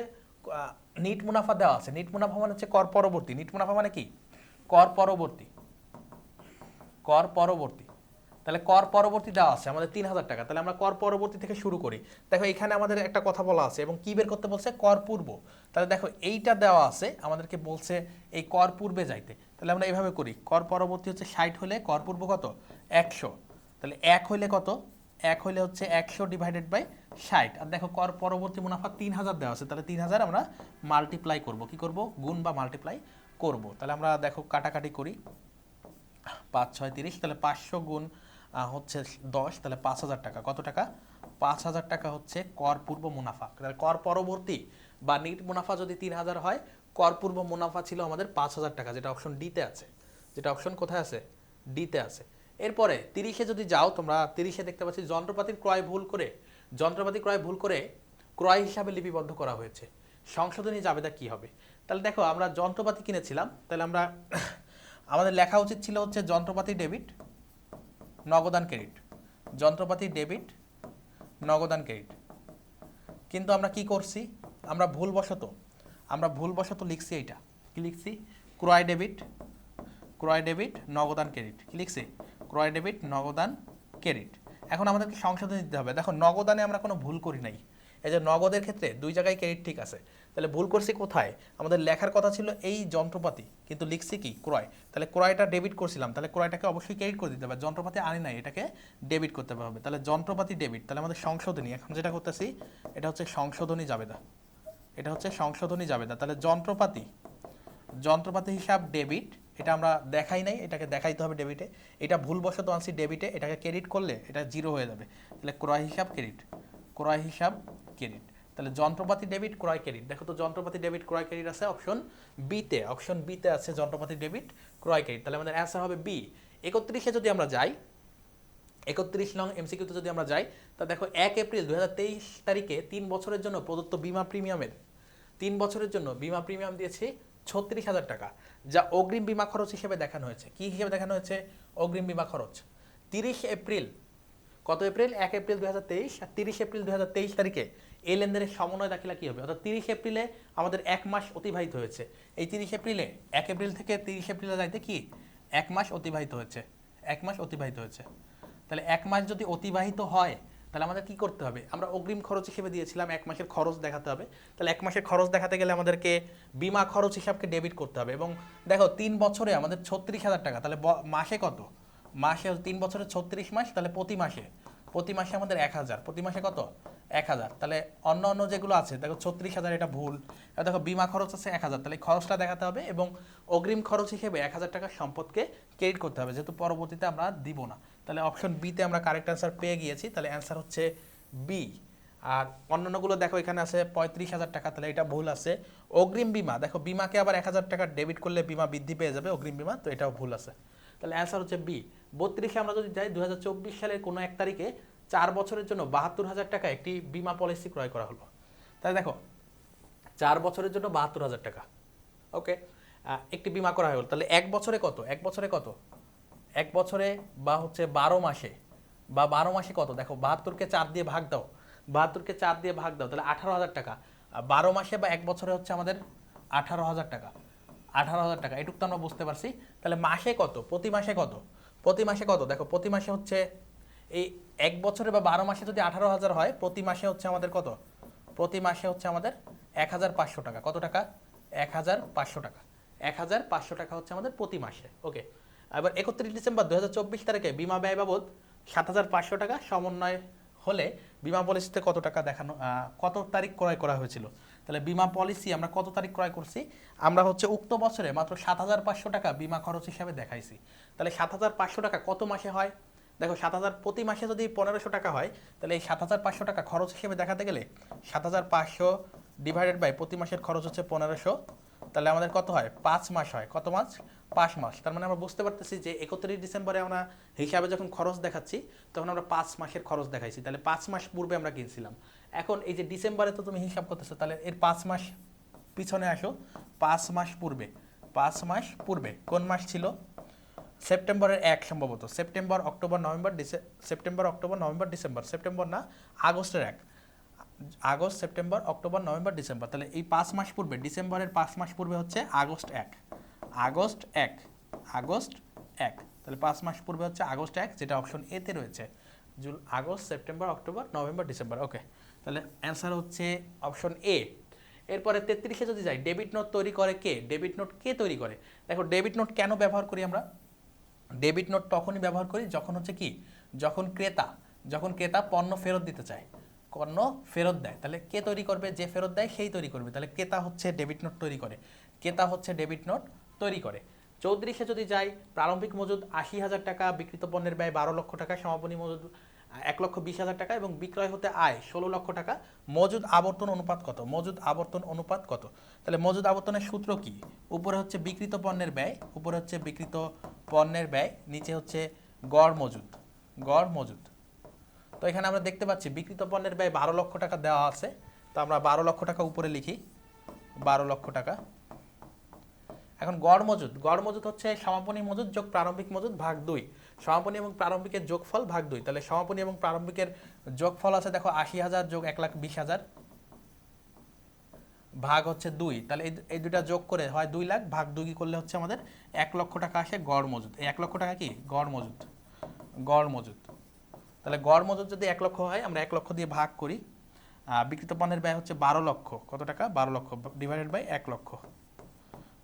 নিট মুনাফা দেওয়া আছে। নিট মুনাফা মানে হচ্ছে কর পরবর্তী। নিট মুনাফা মানে কি, কর পরবর্তী। তাহলে কর পরবর্তী দেওয়া আছে আমাদের 3000 টাকা। তাহলে আমরা কর পরবর্তী থেকে শুরু করি। দেখো এখানে আমাদের একটা কথা বলা আছে এবং কি বের করতে বলছে, কর পূর্ব। তাহলে দেখো এইটা দেওয়া আছে, আমাদেরকে বলছে এই কর পূর্বে যাইতে। তাহলে আমরা এইভাবে করি, কর পরবর্তী হচ্ছে 60 হলে কর পূর্ব কত, 100। তাহলে 1 হইলে কত, 1 হইলে হচ্ছে 100 ডিভাইডেড বাই 60। আর দেখো কর পরবর্তী মুনাফা 3000 দেওয়া আছে, তাহলে 3000 আমরা মাল্টিপ্লাই করব, কি করব, গুণ বা মাল্টিপ্লাই করব। তাহলে আমরা দেখো কাটাকাটি করি, 5 6 30, তাহলে 500 গুণ হচ্ছে 10, তাহলে 5000 টাকা। কত টাকা, 5000 টাকা হচ্ছে কর পূর্ব মুনাফা। তাহলে কর পরবর্তী বা নিট মুনাফা যদি 3000 হয়, কর পূর্ব মুনাফা ছিল আমাদের 5000 টাকা, যেটা অপশন ডিতে আছে। যেটা অপশন কোথায় আছে, ডিতে আছে। এরপরে 30-এ যদি যাও তোমরা, 30-এ দেখতে পাচ্ছি যন্ত্রপাতি ক্রয় ভুল করে ক্রয় হিসাবে লিপিবদ্ধ করা হয়েছে, সংশোধনী জাবেদা কি হবে। তাহলে দেখো আমরা যন্ত্রপাতি কিনেছিলাম, তাহলে আমরা আমাদের লেখা উচিত ছিল হচ্ছে যন্ত্রপাতি ডেবিট নগদান ক্রেডিট, যন্ত্রপাতি ডেবিট নগদান ক্রেডিট। কিন্তু আমরা কি করছি, আমরা ভুলবশত লিখছি, এইটা কি লিখছি, ক্রয় ডেবিট নগদান ক্রেডিট। কি লিখছি, ক্রয় ডেবিট নগদান ক্রেডিট। এখন আমাদেরকে সংশোধন দিতে হবে। দেখো নগদানে আমরা কোনো ভুল করি নাই, এই যে নগদের ক্ষেত্রে দুই জায়গায় ক্রেডিট ঠিক আছে। তাহলে ভুল করছি কোথায়, আমাদের লেখার কথা ছিল এই যন্ত্রপাতি, কিন্তু লিখছি কি ক্রয়। তাহলে ক্রয়টা ডেবিট করছিলাম, তাহলে ক্রয়টাকে অবশ্যই ক্রেডিট করে দিতে হবে। যন্ত্রপাতি আনি নাই, এটাকে ডেবিট করতে হবে। তাহলে যন্ত্রপাতি ডেবিট, তাহলে আমাদের সংশোধনী, এখন যেটা করতেছি এটা হচ্ছে সংশোধনী জাবেদা। তাহলে যন্ত্রপাতি হিসাব ডেবিট, এটা আমরা দেখাই নাই, এটাকে দেখাইতে হবে ডেবিটে। এটা ভুলবশত আনছি ডেবিটে, এটাকে ক্রেডিট করলে এটা জিরো হয়ে যাবে। তাহলে ক্রয় হিসাব ক্রেডিট। তাহলে যন্ত্রপাতি ডেবিট ক্রয় ক্রেডিট। দেখো তো যন্ত্রপাতি ডেবিট ক্রয় ক্রেডিট আছে অপশন বিতে আছে যন্ত্রপাতি ডেবিট ক্রয় ক্রেডিট। তাহলে আমাদের অ্যান্সার হবে বি। 31-এ যদি আমরা যাই, 31 নং এমসিকিউতে যদি আমরা যাই, তা দেখো 1 এপ্রিল 2023 তারিখে 3 বছরের জন্য প্রদত্ত বীমা প্রিমিয়ামের 3 বছরের জন্য বিমা প্রিমিয়াম দিয়েছি 36,000 টাকা, যা অগ্রিম বিমা খরচ হিসেবে দেখানো হয়েছে। কি হিসেবে দেখানো হয়েছে? অগ্রিম বিমা খরচ। 30 এপ্রিল, কত এপ্রিল? 1 এপ্রিল 2023 আর 30 এপ্রিল 2023 তারিখে এই লেনদেনের সমন্বয় দাখিলা কি হবে? অর্থাৎ 30 এপ্রিলে আমাদের 1 মাস অতিবাহিত হয়েছে। এই 30 এপ্রিলে 1 এপ্রিল থেকে 30 এপ্রিলে যাইতে কি 1 মাস অতিবাহিত হয়েছে। 1 মাস অতিবাহিত হয়েছে। তাহলে 1 মাস যদি অতিবাহিত হয় তাহলে আমাদের কি করতে হবে? আমরা অগ্রিম খরচ হিসেবে দিয়েছিলাম 1 মাসের খরচ দেখাতে হবে। তাহলে 1 মাসের খরচ দেখাতে গেলে আমাদেরকে বিমা খরচ হিসাবকে ডেবিট করতে হবে। এবং দেখো 3 বছরে আমাদের 36,000 টাকা, তাহলে মাসে কত? মাসে 3 বছরে 36 মাস, তাহলে প্রতি মাসে আমাদের 1,000, প্রতি মাসে কত? 1,000। তাহলে অন্য যেগুলো আছে দেখো 36,000, এটা ভুল। দেখো বিমা খরচ আছে 1,000, তাহলে খরচটা দেখাতে হবে এবং অগ্রিম খরচ হিসেবে 1,000 টাকার সম্পদকে ক্রেডিট করতে হবে, যেহেতু পরবর্তীতে আমরা দিব না। তাহলে অপশন বিতে আমরা কারেক্ট অ্যান্সার পেয়ে গিয়েছি। তাহলে অ্যান্সার হচ্ছে বি। আর অন্যান্যগুলো দেখো এখানে আছে 35,000 টাকা, তাহলে এটা ভুল আছে। অগ্রিম বিমা, দেখো বিমাকে আবার 1,000 টাকা ডেবিট করলে বিমা বৃদ্ধি পেয়ে যাবে অগ্রিম বিমা, তো এটাও ভুল আছে। তাহলে অ্যান্সার হচ্ছে বি। 32-এ আমরা যদি যাই 2024 সালের কোনো এক তারিখে 4 বছরের জন্য 72,000 টাকা একটি বিমা পলিসি ক্রয় করা হলো। তাহলে দেখো 4 বছরের জন্য 72,000 টাকা, ওকে, একটি বিমা করা হলো। তাহলে 1 বছরে কত? 1 বছরে কত? 1 বছরে বা হচ্ছে 12 মাসে, বা 12 মাসে কত? দেখো 72কে 4 দিয়ে ভাগ দাও, 72কে 4 দিয়ে ভাগ দাও, তাহলে 18,000 টাকা। 12 মাসে বা 1 বছরে হচ্ছে আমাদের 18,000 টাকা। 18,000 টাকা, এটুকু তো আমরা বুঝতে পারছি। তাহলে মাসে কত? প্রতি মাসে কত? প্রতি মাসে কত? দেখো প্রতি মাসে হচ্ছে এই 1 বছরে বা 12 মাসে যদি 18,000 হয়, প্রতি মাসে হচ্ছে আমাদের কত? প্রতি মাসে হচ্ছে আমাদের 1,500 টাকা। কত টাকা? 1,500 টাকা। 1,500 টাকা হচ্ছে আমাদের প্রতি মাসে, ওকে। এবার 31 ডিসেম্বর 2024 তারিখে বিমা ব্যয় বাবদ 7,500 টাকা সমন্বয় হলে বিমা পলিসিতে কত টাকা দেখানো, কত তারিখ ক্রয় করা হয়েছিল? তাহলে বিমা পলিসি আমরা কত তারিখ ক্রয় করছি? আমরা হচ্ছে উক্ত বছরে মাত্র 7,500 টাকা বিমা খরচ হিসাবে দেখাইছি। তাহলে 7,500 টাকা কত মাসে হয়? দেখো 7,000 প্রতি মাসে যদি 1,500 টাকা হয়, তাহলে এই 7,500 টাকা খরচ হিসেবে দেখাতে গেলে 7,500 ডিভাইডেড বাই প্রতি মাসের খরচ হচ্ছে 1,500, তাহলে আমাদের কত হয়? 5 মাস হয়। কত মাস? 5 মাস। তার মানে আমরা বুঝতে পারতেছি যে 31 ডিসেম্বরে আমরা হিসাবে যখন খরচ দেখাচ্ছি তখন আমরা 5 মাসের খরচ দেখাইছি। তাহলে 5 মাস পূর্বে আমরা কিনছিলাম। এখন এই যে ডিসেম্বরে তো তুমি হিসাব করতেছো, তাহলে এর 5 মাস পিছনে আসো। 5 মাস পূর্বে, 5 মাস পূর্বে কোন মাস ছিল? সেপ্টেম্বরের 1 সম্ভবত। September, October, November, September, October, November, December. September না, আগস্টের 1। August, September, October, November, December. তাহলে এই 5 মাস পূর্বে, ডিসেম্বরের 5 মাস পূর্বে হচ্ছে আগস্ট 1। August 1, August 1। তাহলে 5 মাস পূর্বে হচ্ছে আগস্ট 1, যেটা অপশন এতে রয়েছে। August, September, October, November, December, okay. তাহলে অ্যান্সার হচ্ছে অপশন এ। এরপরে 33-এ যদি যাই, ডেবিট নোট তৈরি করে কে? ডেবিট নোট কে তৈরি করে? দেখো ডেবিট নোট কেন ব্যবহার করি আমরা? ডেবিট নোট তখনই ব্যবহার করি যখন হচ্ছে কি, যখন ক্রেতা পণ্য ফেরত দিতে চায়, পণ্য ফেরত দেয়। তাহলে কে তৈরি করবে? যে ফেরত দেয় সেই তৈরি করবে। তাহলে ক্রেতা হচ্ছে ডেবিট নোট তৈরি করে, ক্রেতা হচ্ছে ডেবিট নোট তৈরি করে। 34-এ যদি যাই, প্রারম্ভিক মজুদ 80,000 টাকা, বিক্রিত পণ্যের ব্যয় 12 লক্ষ টাকা, সমাপনী মজুদ 1,20,000 টাকা এবং বিক্রয় হতে আয় 16 লক্ষ টাকা। মজুদ আবর্তন অনুপাত কত? মজুদ আবর্তন অনুপাত কত? তাহলে মজুদ আবর্তনের সূত্র কি? উপরে হচ্ছে বিক্রিত পণ্যের ব্যয়, উপরে হচ্ছে বিক্রিত পণ্যের ব্যয়, নিচে হচ্ছে গড় মজুদ, গড় মজুদ। তো এখানে আমরা দেখতে পাচ্ছি বিক্রিত পণ্যের ব্যয় 12 লক্ষ টাকা দেওয়া আছে, তো আমরা 12 লক্ষ টাকা উপরে লিখি, 12 লক্ষ টাকা। এখন গড় মজুদ হচ্ছে সমাপনী মজুদ যোগ প্রারম্ভিক মজুদ ভাগ 2, সমাপনী এবং প্রারম্ভিকের যোগফল ভাগ 2। তাহলে সমাপনী এবং প্রারম্ভিকের যোগফল আছে দেখো 80,000 যোগ 1,20,000 ভাগ হচ্ছে 2। তাহলে এই দুটা যোগ করে হয় 2 লাখ, ভাগ 2 করলে হচ্ছে আমাদের 1 লক্ষ টাকা আসে গড় মজুদ। এই 1 লক্ষ টাকা কি? গড় মজুদ, গড় মজুদ। তাহলে গড় মজুদ যদি 1 লক্ষ হয়, আমরা 1 লক্ষ দিয়ে ভাগ করি। বিক্রিত পণ্যের ব্যয় হচ্ছে 12 লক্ষ, কত টাকা? 12 লক্ষ ডিভাইডেড বাই 1 লক্ষ।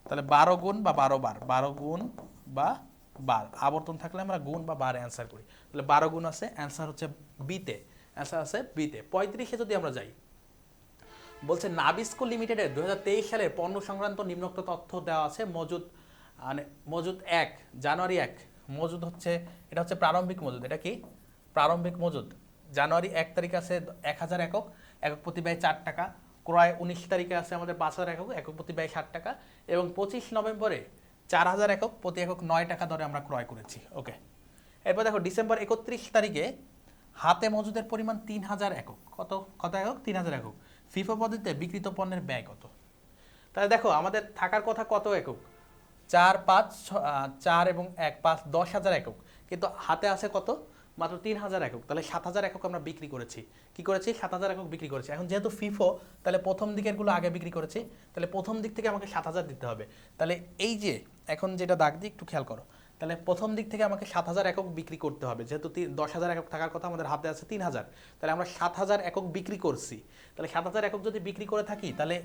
তাহলে 12 গুণ বা 12 বার, 12 গুণ বা বার, আবর্তন থাকলে আমরা গুণ বা বার অ্যান্সার করি। তাহলে 12 গুণ আছে, অ্যান্সার হচ্ছে বিতে, অ্যান্সার আছে বিতে। 35-এ যদি আমরা যাই, বলছে নাবিস্কো লিমিটেডের 2023 সালের পণ্য সংক্রান্ত নিম্নোক্ত তথ্য দেওয়া আছে। মজুদ মানে মজুদ 1 জানুয়ারি 1, মজুদ হচ্ছে, এটা হচ্ছে প্রারম্ভিক মজুদ। এটা কি? প্রারম্ভিক মজুদ। জানুয়ারি 1 তারিখে আছে 1,000 একক, একক প্রতি ব্যয় 4 টাকা। ক্রয় 19 তারিখে আছে আমাদের 5,000 একক, একক প্রতি ব্যয় 60 টাকা। এবং 25 নভেম্বরে 4,000 একক, প্রতি একক 9 টাকা দরে আমরা ক্রয় করেছি, ওকে। এরপর দেখো ডিসেম্বর 31 তারিখে হাতে মজুদের পরিমাণ 3,000 একক। কত একক? 3,000 একক। ফিফো পদ্ধতিতে বিক্রিত পণ্যের ব্যয় কত? তাহলে দেখো আমাদের থাকার কথা কত একক, 4 5 4 এবং 1 5 10,000 একক, কিন্তু হাতে আছে কত, মাত্র 3,000 একক। তাহলে 7,000 একক আমরা বিক্রি করেছি। কি করেছি? 7,000 একক বিক্রি করেছি। এখন যেহেতু ফিফো, তাহলে প্রথম দিকের গুলো আগে বিক্রি করেছি, তাহলে প্রথম দিক থেকে আমাকে 7,000 দিতে হবে। তাহলে এই যে এখন যেটা দাগ দিই একটু খেয়াল করো, তাহলে প্রথম দিক থেকে আমাকে 7,000 একক বিক্রি করতে হবে। যেহেতু 10,000 একক থাকার কথা, আমাদের হাতে আছে 3,000, তাহলে আমরা 7,000 একক বিক্রি করছি। তাহলে 7,000 একক যদি বিক্রি করে থাকি, তাহলে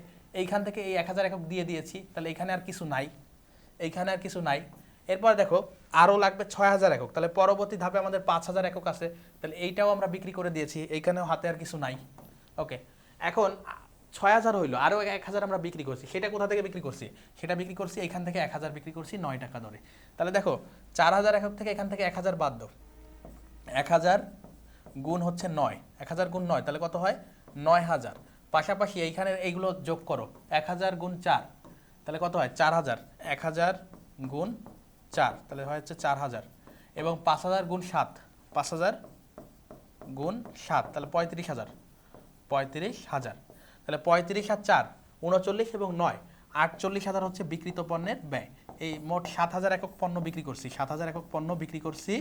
এইখান থেকে এই 1,000 একক দিয়ে দিয়েছি, তাহলে এখানে আর কিছু নাই, এইখানে আর কিছু নাই। এরপর দেখো আরও লাগবে 6,000 একক, তাহলে পরবর্তী ধাপে আমাদের 5,000 একক আছে, তাহলে এইটাও আমরা বিক্রি করে দিয়েছি, এইখানেও হাতে আর কিছু নাই। ওকে, এখন 6,000 হইলো, আরও 1,000 আমরা বিক্রি করছি। সেটা কোথা থেকে বিক্রি করছি? সেটা বিক্রি করছি এইখান থেকে 1,000 বিক্রি করছি 9 টাকা দরে। তাহলে দেখো 4,000 একক থেকে এখান থেকে 1,000 বাদ দাও, 1,000 গুণ হচ্ছে 9, 1,000 গুণ 9 তাহলে কত হয়? 9,000। পাশাপাশি এইখানে এইগুলো যোগ করো, 1,000 গুণ 4 তাহলে কত হয়? 4,000। 1,000 গুণ 4 তাহলে হয় হচ্ছে 4,000, এবং 5,000 গুণ 7, 5,000 গুণ 7 তাহলে 35,000, 35,000। তাহলে 35 আর 4 39 এবং 9 48,000 হচ্ছে বিক্রিত পণ্যের ব্যয়। এই মোট 7,000 একক পণ্য বিক্রি করছি, 7,000 একক পণ্য বিক্রি করছি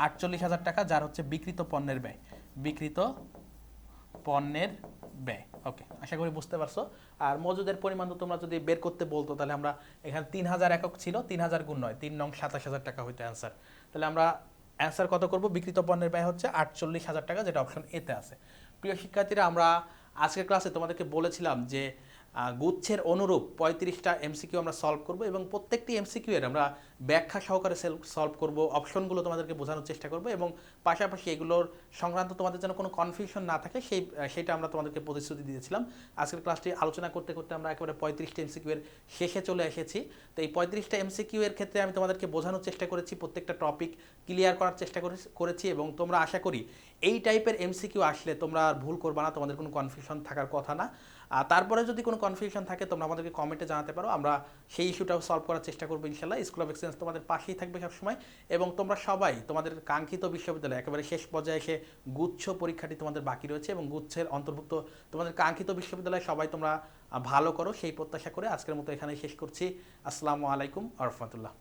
48,000 টাকা, যার হচ্ছে বিক্রিত পণ্যের ব্যয়, বিক্রিত পণ্যের ব্যয়। ওকে, আশা করি বুঝতে পারছো। আর মজুদের পরিমাণ তো তোমরা যদি বের করতে বলতো, তাহলে আমরা এখানে 3,000 একক ছিল, 3,000 গুণ 9, 3 নং 27,000 টাকা হইতো অ্যান্সার। তাহলে আমরা অ্যান্সার কত করব? বিক্রিত পণ্যের ব্যয় হচ্ছে 48,000 টাকা, যেটা অপশন এতে আছে। প্রিয় শিক্ষার্থীরা, আমরা আজকের ক্লাসে তোমাদেরকে বলেছিলাম যে গুচ্ছের অনুরূপ 35টা এমসিকিউ আমরা সলভ করব, এবং প্রত্যেকটি এমসিকিউ এর আমরা ব্যাখ্যা সহকারে সলভ করব, অপশনগুলো তোমাদেরকে বোঝানোর চেষ্টা করব, এবং পাশাপাশি এগুলোর সংক্রান্ত তোমাদের যেন কোনো কনফিউশন না থাকে সেটা আমরা তোমাদেরকে প্রতিশ্রুতি দিয়েছিলাম। আজকের ক্লাসটি আলোচনা করতে করতে আমরা একেবারে 35টা এমসিকিউ এর শেষে চলে এসেছি। তো এই 35টা এমসিকিউ এর ক্ষেত্রে আমি তোমাদেরকে বোঝানোর চেষ্টা করেছি, প্রত্যেকটা টপিক ক্লিয়ার করার চেষ্টা করেছি, এবং তোমরা আশা করি এই টাইপের এমসিকিউ আসলে তোমরা আর ভুল করবে না, তোমাদের কোনো কনফিউশন থাকার কথা না। আর তারপরে যদি কোনো কনফিউশন থাকে তোমরা আমাদেরকে কমেন্টে জানাতে পারো, আমরা সেই ইস্যুটাও সলভ করার চেষ্টা করবো ইনশাল্লাহ। স্কুল অফ এক্সেলেন্স তোমাদের পাশেই থাকবে সবসময়, এবং তোমরা সবাই তোমাদের কাঙ্ক্ষিত বিশ্ববিদ্যালয় একেবারে শেষ পর্যায়ে এসে গুচ্ছ পরীক্ষাটি তোমাদের বাকি রয়েছে, এবং গুচ্ছের অন্তর্ভুক্ত তোমাদের কাঙ্ক্ষিত বিশ্ববিদ্যালয়ে সবাই তোমরা ভালো করো, সেই প্রত্যাশা করে আজকের মতো এখানেই শেষ করছি। আসসালামু আলাইকুম ওয়া রাহমাতুল্লাহ।